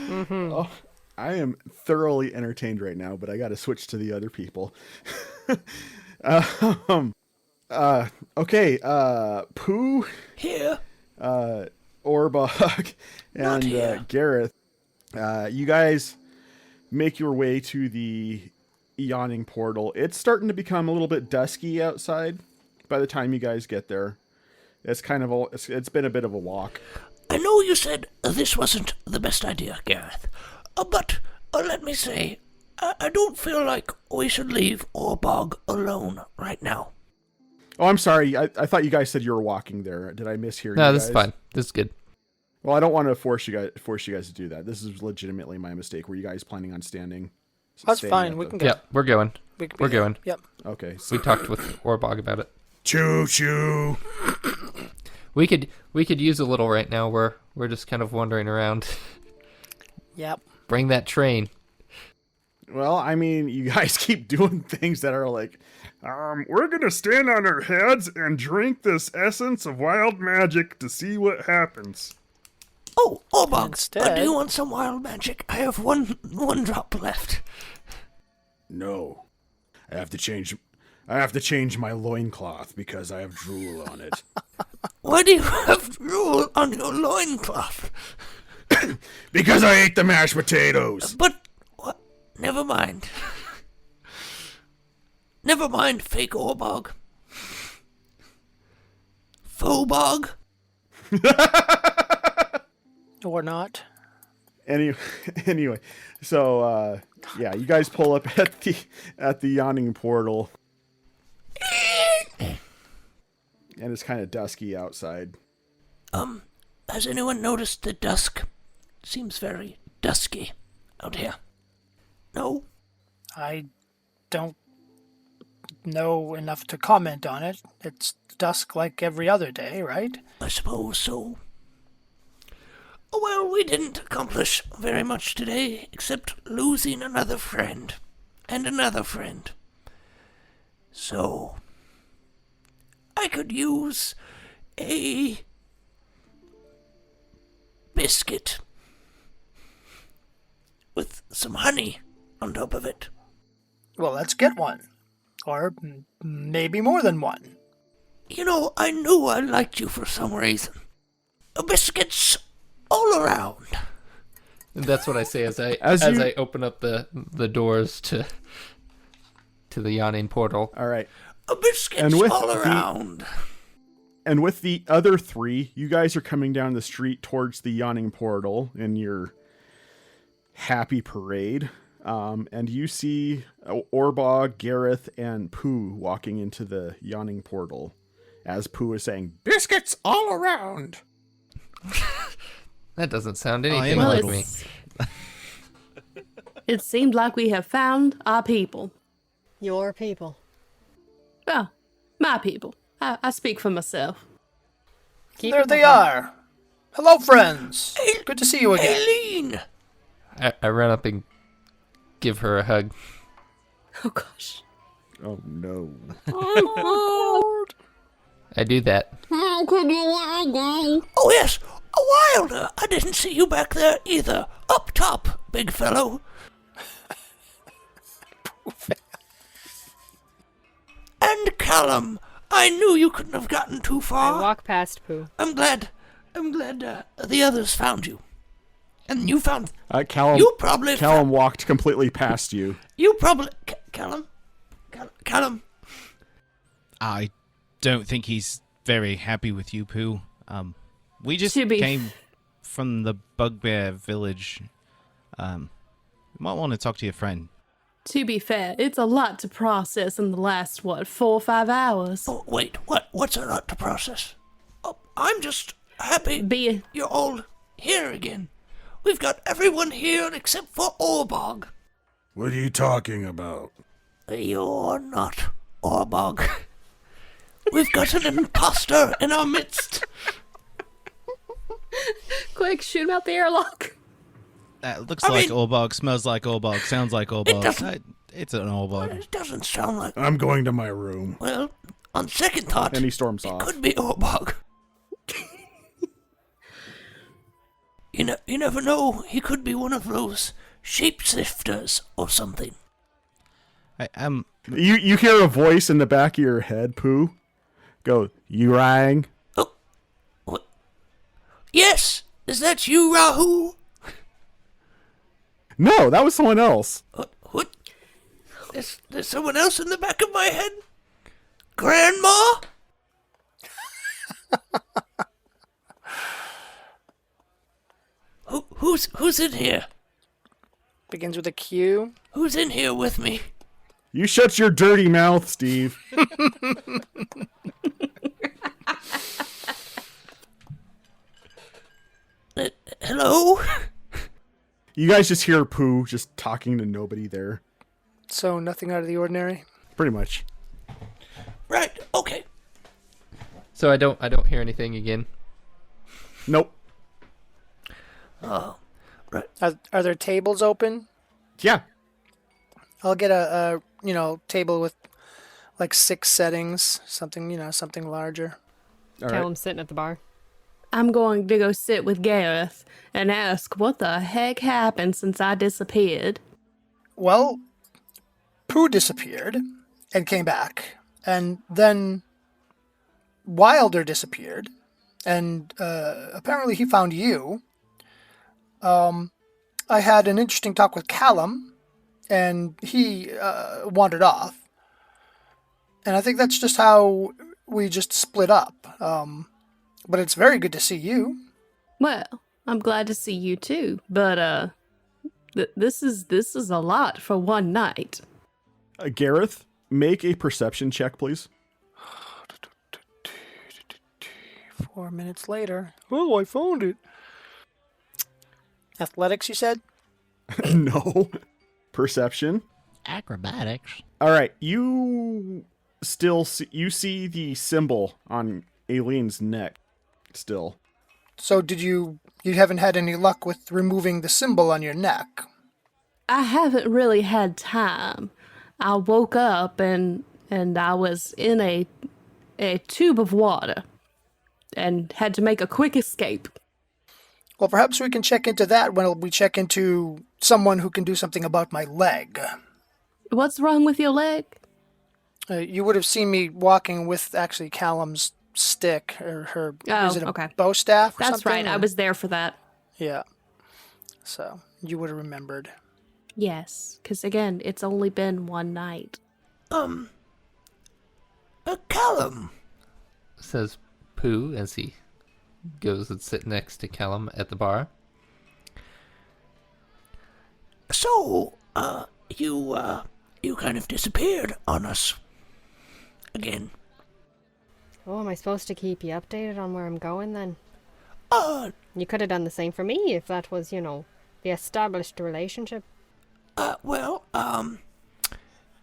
Oh, I am thoroughly entertained right now, but I got to switch to the other people. Okay. Pooh, Here. Orbog, Not and here. Gareth, you guys make your way to the Yawning Portal. It's starting to become a little bit dusky outside by the time you guys get there. It's kind of it's been a bit of a walk. I know you said this wasn't the best idea, Gareth, but let me say, I don't feel like we should leave Orbog alone right now. Oh, I'm sorry. I thought you guys said you were walking there. Did I mishear you No, guys? this is fine. This is good. Well, I don't want to force you guys to do that. This is legitimately my mistake. Were you guys planning on standing? That's staying fine. at We the- can go. Yeah, we're going. We can We're be here. going. Yep. Okay. We talked with Orbog about it. Choo choo. We could use a little right now. We're just kind of wandering around. Yep. Bring that train. Well, I mean, you guys keep doing things that are like, We're gonna stand on our heads and drink this essence of wild magic to see what happens. Oh, Orbog, Instead- do you want some wild magic? I have one drop left. No. I have to change my loincloth because I have drool on it. Why do you have drool on your loincloth? Because I ate the mashed potatoes. But, what? Never mind. Never mind, fake Orbog. Faux-bog? Or not. anyway. So, yeah, you guys pull up at the Yawning Portal, and it's kind of dusky outside. Has anyone noticed the dusk? Seems very dusky out here. No? I don't know enough to comment on it. It's dusk like every other day, right? I suppose so. Oh, well, we didn't accomplish very much today, except losing another friend. And another friend. So, I could use a biscuit with some honey on top of it. Well, let's get one. Or maybe more than one. I knew I liked you for some reason. Biscuits all around. And that's what I say as I open up the doors to the Yawning Portal. All right. Biscuits all around. And with the other three, you guys are coming down the street towards the Yawning Portal in your happy parade. And you see Orbog, Gareth, and Pooh walking into the Yawning Portal. As Pooh is saying, "Biscuits all around." That doesn't sound anything Well, like me. It seemed like we have found our people. Your people. Well, my people. I speak for myself. There they are. Hello, friends. Good to see you again. Aileen! I run up and give her a hug. Oh, gosh. Oh, no. I do that. Oh, yes. Wilder, I didn't see you back there either. Up top, big fellow. And Callum, I knew you couldn't have gotten too I far. walk past Pooh. I'm glad the others found you. And you found... Callum, You probably... Callum walked completely past you. You probably... Callum? I don't think he's very happy with you, Pooh. We just To be- came from the Bugbear Village. You might want to talk to your friend. To be fair, it's a lot to process in the last, 4 or 5 hours. Oh, wait, what's a lot to process? Oh, I'm just happy you're all here again. We've got everyone here except for Orbog. What are you talking about? You're not Orbog. We've got an imposter in our midst. Quick, shoot him out the airlock. That looks I like mean- Orbog, smells like Orbog, sounds like Orbog. doesn't- It's an Orbog. It doesn't sound like... I'm going to my room. Well, on second thought, And he storms it off. could be Orbog. You never know. He could be one of those shapeshifters or something. You hear a voice in the back of your head, Pooh. Go, you rang? Oh, what? Yes, is that you, Rahu? No, that was someone else. What? There's someone else in the back of my head? Grandma? Who's in here? Begins with a Q. Who's in here with me? You shut your dirty mouth, Steve. Hello? You guys just hear Pooh just talking to nobody there. So nothing out of the ordinary. Pretty much. Right, okay. So I don't hear anything again. Nope. Oh, right. Are there tables open? Yeah. I'll get a table with like 6 settings, something larger. All right. Callum's sitting at the bar. I'm going to go sit with Gareth and ask what the heck happened since I disappeared. Well, Pooh disappeared and came back, and then Wilder disappeared, and apparently he found you. I had an interesting talk with Callum, and he wandered off. And I think that's just how we just split up. But it's very good to see you. Well, I'm glad to see you too, but this is a lot for one night. Gareth, make a perception check, please. 4 minutes later. Oh, I found it. Athletics, you said? No. Perception. Acrobatics. All right. You see the symbol on Aileen's neck still. So you haven't had any luck with removing the symbol on your neck? I haven't really had time. I woke up and I was in a tube of water and had to make a quick escape. Well, perhaps we can check into that when we check into someone who can do something about my leg. What's wrong with your leg? You would have seen me walking with actually Callum's stick or her. Oh, is it a okay. bow staff? Or That's something, right. I or- was there for that. Yeah. So you would have remembered. Yes, because again, it's only been one night. Callum. Says Pooh as he goes and sit next to Callum at the bar. So, you kind of disappeared on us. Again. Oh, am I supposed to keep you updated on where I'm going then? Uh, You could have done the same for me if that was, the established relationship.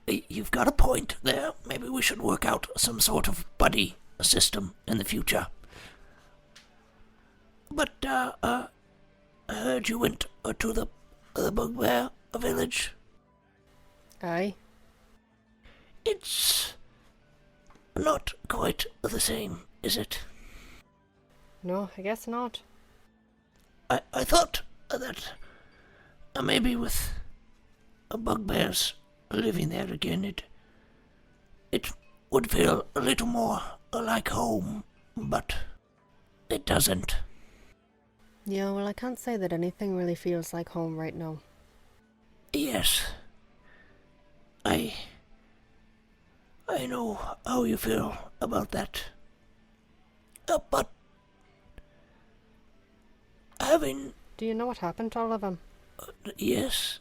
you've got a point there. Maybe we should work out some sort of buddy system in the future. But, I heard you went to the Bugbear village. Aye. It's not quite the same, is it? No, I guess not. I thought that maybe with bugbears living there again, it would feel a little more like home, but it doesn't. Yeah, well, I can't say that anything really feels like home right now. Yes, I know how you feel about that. But having... Do you know what happened to all of them? Yes,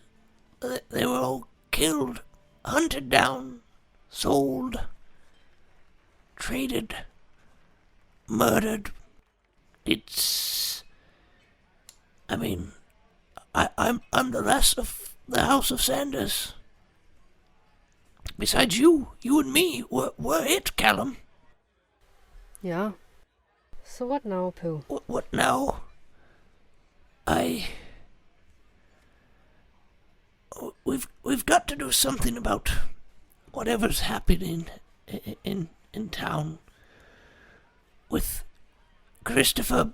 they were all killed, hunted down, sold, traded, murdered. It's... I mean, I'm the last of the House of Sanders. Besides you and me were it, Callum. Yeah. So what now, Pooh? What now? We've got to do something about whatever's happening in town with Christopher's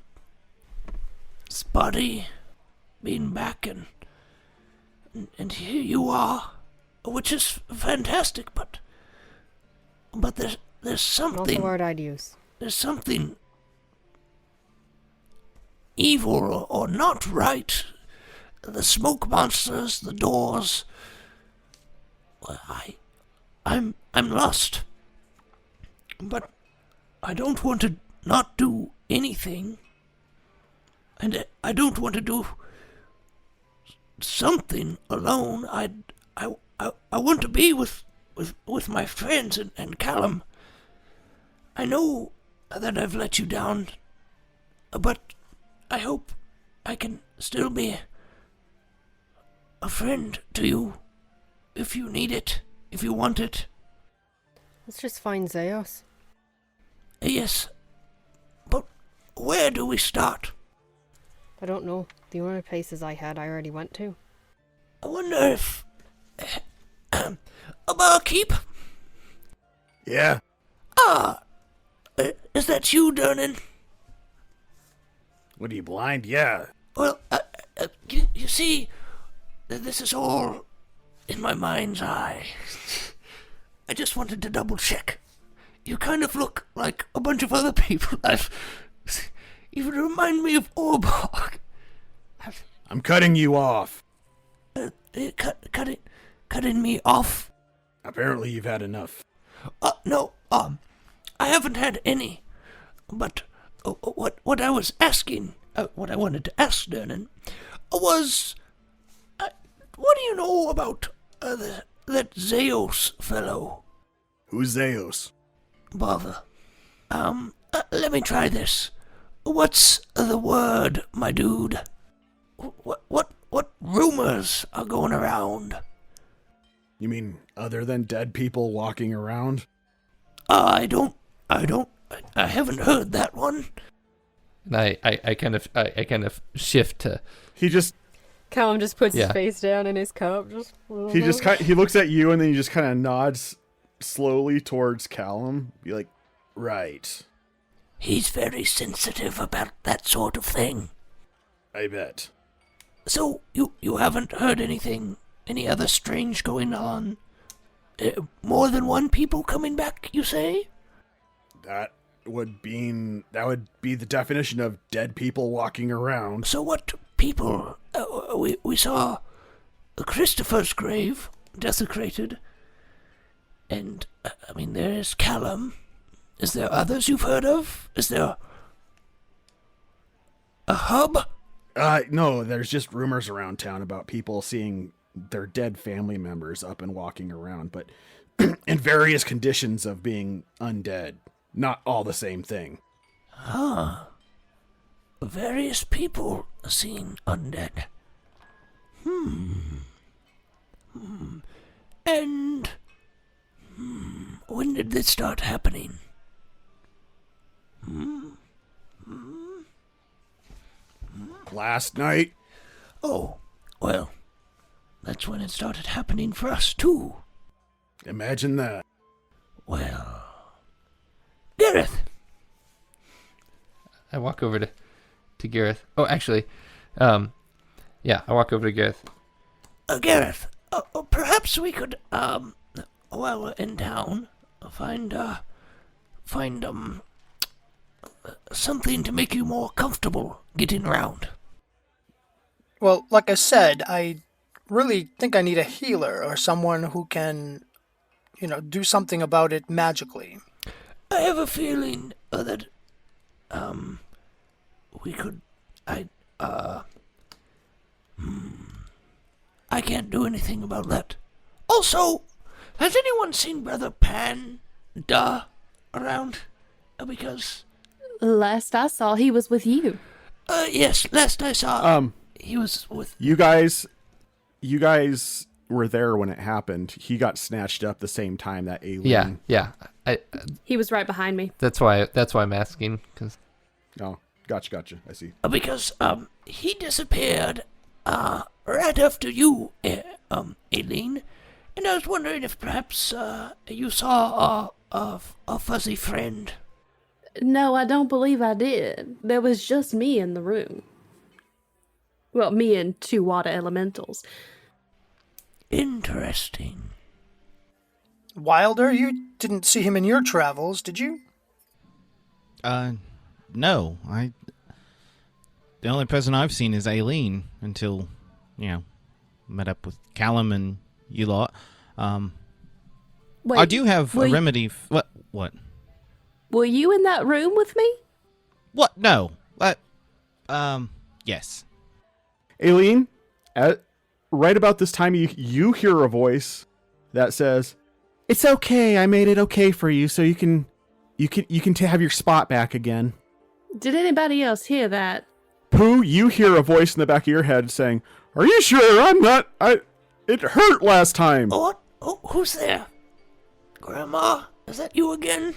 body being back and here you are, which is fantastic, but there's Not something. the word I'd use. There's something evil or not right. The smoke monsters, the doors. Well, I'm lost. But I don't want to not do anything. And I don't want to do something alone. I want to be with my friends and Callum. I know that I've let you down, but I hope I can still be a friend to you if you need it, if you want it. Let's just find Zeos. Yes, but where do we start? I don't know. The only places I already went to. I wonder if... a barkeep? Yeah. Is that you, Durnan? What are you, blind? Yeah. Well, you see, this is all in my mind's eye. I just wanted to double check. You kind of look like a bunch of other people. You remind me of Orbog. I'm cutting you off. Cutting me off? Apparently you've had enough. No, I haven't had any. But what I was asking, what I wanted to ask, Durnan, was, what do you know about that Zeos fellow? Who's Zeos? Bother. Let me try this. What's the word, my dude? What rumors are going around? You mean other than dead people walking around? I haven't heard that one. And I kind of shift to Callum just puts Yeah. his face down in his cup. He looks at you and then he just kind of nods slowly towards Callum. Be like, right. He's very sensitive about that sort of thing. I bet. So, you haven't heard anything, any other strange going on More than one people coming back, you say? That would be the definition of dead people walking around. So what people? We saw Christopher's grave desecrated. And, there's Callum. Is there others you've heard of? Is there a hub? No, there's just rumors around town about people seeing their dead family members up and walking around, but in various conditions of being undead. Not all the same thing. Various people seen undead. And when did this start happening? Last night. Oh, well, that's when it started happening for us too. Imagine that. Well, Gareth. I walk over to Gareth. Oh, actually, I walk over to Gareth. Gareth, perhaps we could, while we're in town, find something to make you more comfortable getting around. Well, like I said, I really think I need a healer or someone who can, do something about it magically. I have a feeling that, we could, I can't do anything about that. Also, has anyone seen Brother Panda around? Because... Last I saw, he was with you. Yes, last I saw, he was with... You guys were there when it happened. He got snatched up the same time that alien... Yeah. He was right behind me. That's why I'm asking, because... Oh, gotcha. I see. Because, he disappeared, right after you, Aileen. And I was wondering if perhaps, you saw a fuzzy friend. No, I don't believe I did. There was just me in the room. Well, me and 2 water elementals. Interesting. Wilder, you didn't see him in your travels, did you? No. The only person I've seen is Aileen until, met up with Callum and you lot. Wait, I do have a remedy. What? Were you in that room with me? What? No. Yes. Aileen, right about this time, you hear a voice that says, "It's okay. I made it okay for you, so you can have your spot back again." Did anybody else hear that? Pooh, you hear a voice in the back of your head saying, "Are you sure? I'm not. It hurt last time." What? Oh, who's there? Grandma, is that you again?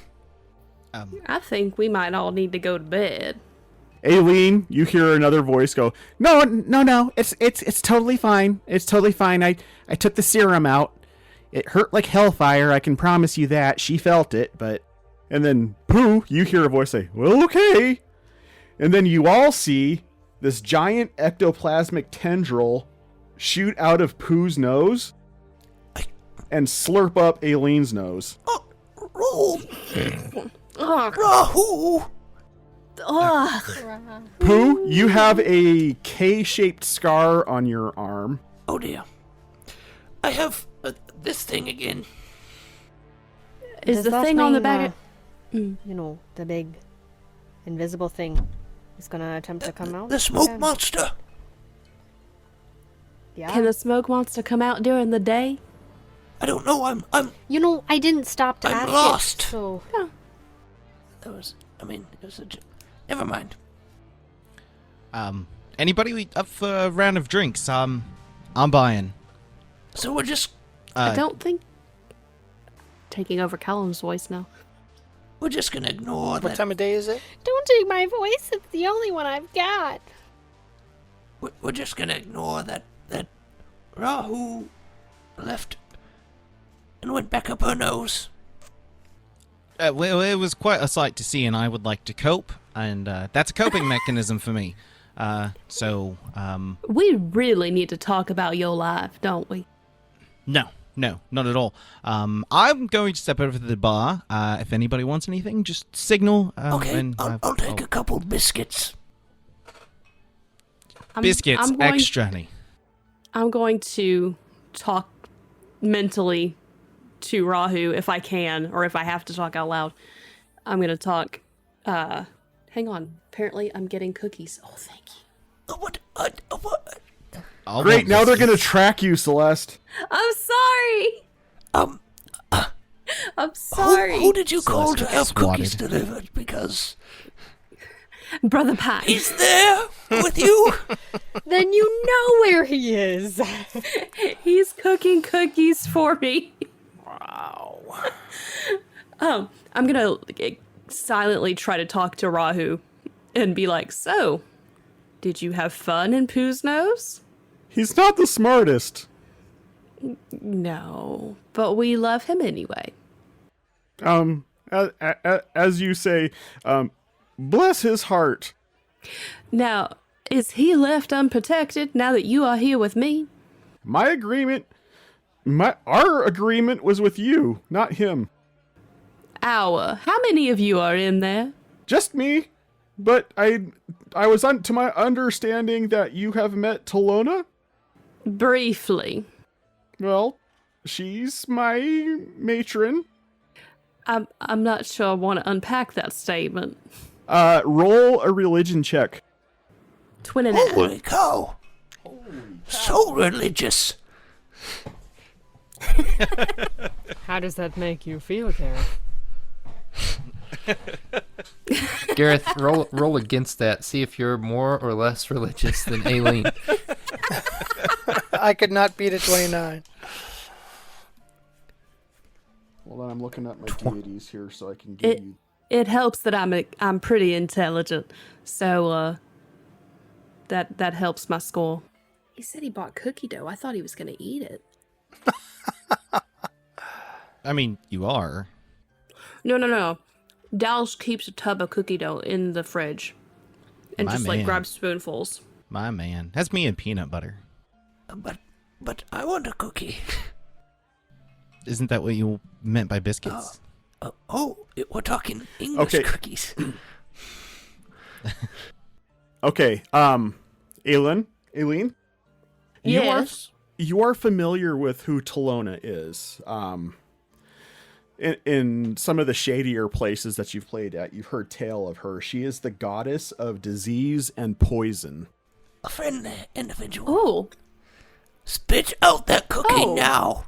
I think we might all need to go to bed. Aileen, you hear another voice go, No. It's totally fine. It's totally fine. I took the serum out. It hurt like hellfire. I can promise you that. She felt it, but... And then, Pooh, you hear a voice say, "Well, okay." And then you all see this giant ectoplasmic tendril shoot out of Pooh's nose and slurp up Aileen's nose. Oh, Rahul! Pooh, you have a K-shaped scar on your arm. Oh dear. I have this thing again. Is the thing on the back? The big invisible thing is gonna attempt to come out. The smoke monster. Yeah. Can the smoke monster come out during the day? I don't know. I'm. I didn't stop to I'm ask lost. it, so... That was. It was a. Never mind. Anybody up for a round of drinks? I'm buying. So we're just. I don't think. Taking over Callum's voice now. We're just gonna ignore that. What time of day is it? Don't take my voice. It's the only one I've got. We're just gonna ignore that Rahu left and went back up her nose. Well, it was quite a sight to see, and I would like to cope, and that's a coping mechanism for me. We really need to talk about your life, don't we? No, No, not at all. I'm going to step over to the bar. If anybody wants anything, just signal. Okay, and I'll take a couple biscuits. biscuits, I'm going- extra, honey. I'm going to talk mentally to Rahu if I can, or if I have to talk out loud. I'm going to talk. Hang on. Apparently, I'm getting cookies. Oh, thank you. What? I'll Great, want now they're biscuits. gonna track you, Celeste. I'm sorry. I'm sorry. Who did you call to Celeste have swatted. cookies delivered? Because Brother Pine. he's there with you. Then you know where he is. He's cooking cookies for me. Wow. I'm gonna silently try to talk to Rahu and be like, so, did you have fun in Pooh's nose? He's not the smartest. No, but we love him anyway. As you say, bless his heart. Now, is he left unprotected now that you are here with me? Our agreement was with you, not him. How many of you are in there? Just me. But I was to my understanding that you have met Talona. Briefly. Well, she's my matron. I'm not sure I want to unpack that statement. Roll a religion check. 20. Holy cow. So religious. How does that make you feel, Gareth? Gareth, roll against that. See if you're more or less religious than Aileen. I could not beat a 29. Hold on, I'm looking up my deities here so I can give you. It helps that I'm pretty intelligent, so that helps my score. He said he bought cookie dough. I thought he was gonna eat it. I mean, you are. No. Dallas keeps a tub of cookie dough in the fridge, and My just man. like grabs spoonfuls. My man. That's me and peanut butter. But I want a cookie. Isn't that what you meant by biscuits? We're talking English Okay. cookies. Okay, Aileen? Yes. You are familiar with who Talona is. In some of the shadier places that you've played at, you've heard tale of her. She is the goddess of disease and poison. A friendly individual. Oh, Spit out that cookie Oh. now.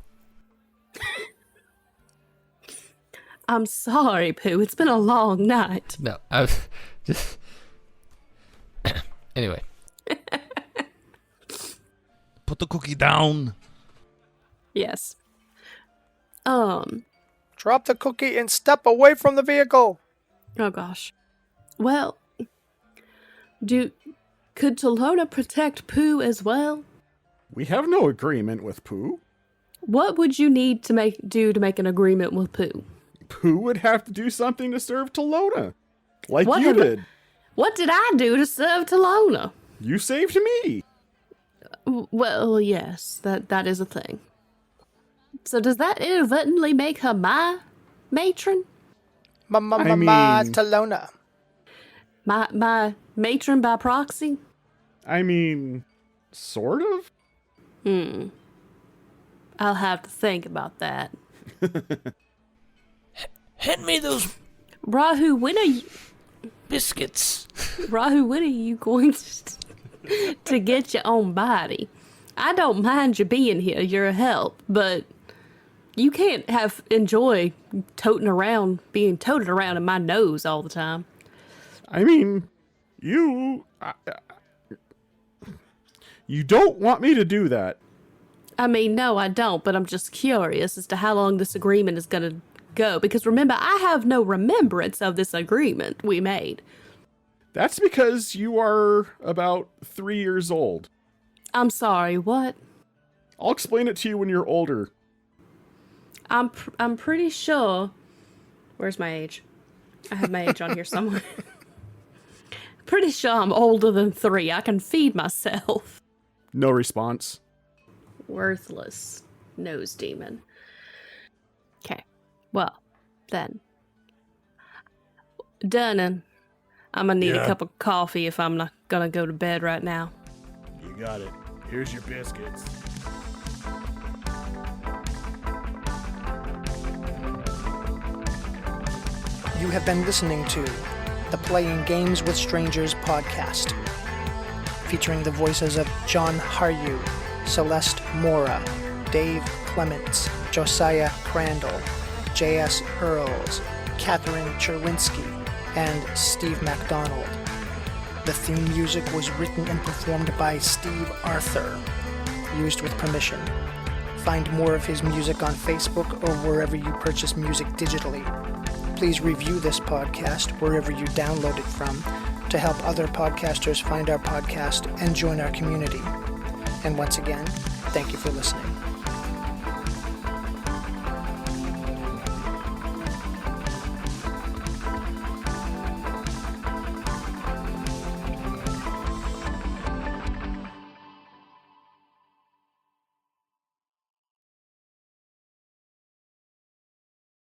I'm sorry, Pooh. It's been a long night. No, I was just. Anyway, Put the cookie down. Yes. Drop the cookie and step away from the vehicle. Oh gosh. Well, could Talona protect Pooh as well? We have no agreement with Pooh. What would you need to make an agreement with Pooh? Pooh would have to do something to serve Talona. Like What you have- did. What did I do to serve Talona? You saved me. Well, yes, that is a thing. So does that inadvertently make her my matron? I mean- Talona. My matron by proxy? I mean, sort of. I'll have to think about that. Hand me those Rahu, when are you going to get your own body? I don't mind you being here, you're a help, but you can't enjoy being toted around in my nose all the time. I mean, you don't want me to do that. I mean, no, I don't, but I'm just curious as to how long this agreement is going to go, because remember, I have no remembrance of this agreement we made. That's because you are about 3 years old. I'm sorry, what? I'll explain it to you when you're older. I'm pretty sure. Where's my age? I have my age on here somewhere. Pretty sure I'm older than 3. I can feed myself. No response. Worthless. nose demon. Okay. Well, then. Done. I'm gonna need a cup of coffee if I'm not gonna go to bed right now. You got it. Here's your biscuits. You have been listening to the Playing Games with Strangers podcast, featuring the voices of John Harju, Celeste Mora, Dave Clements, Josiah Crandall, J.S. Earls, Catherine Cherwinski, and Steve MacDonald. The theme music was written and performed by Steve Arthur, used with permission. Find more of his music on Facebook or wherever you purchase music digitally. Please review this podcast wherever you download it from to help other podcasters find our podcast and join our community. And once again, thank you for listening.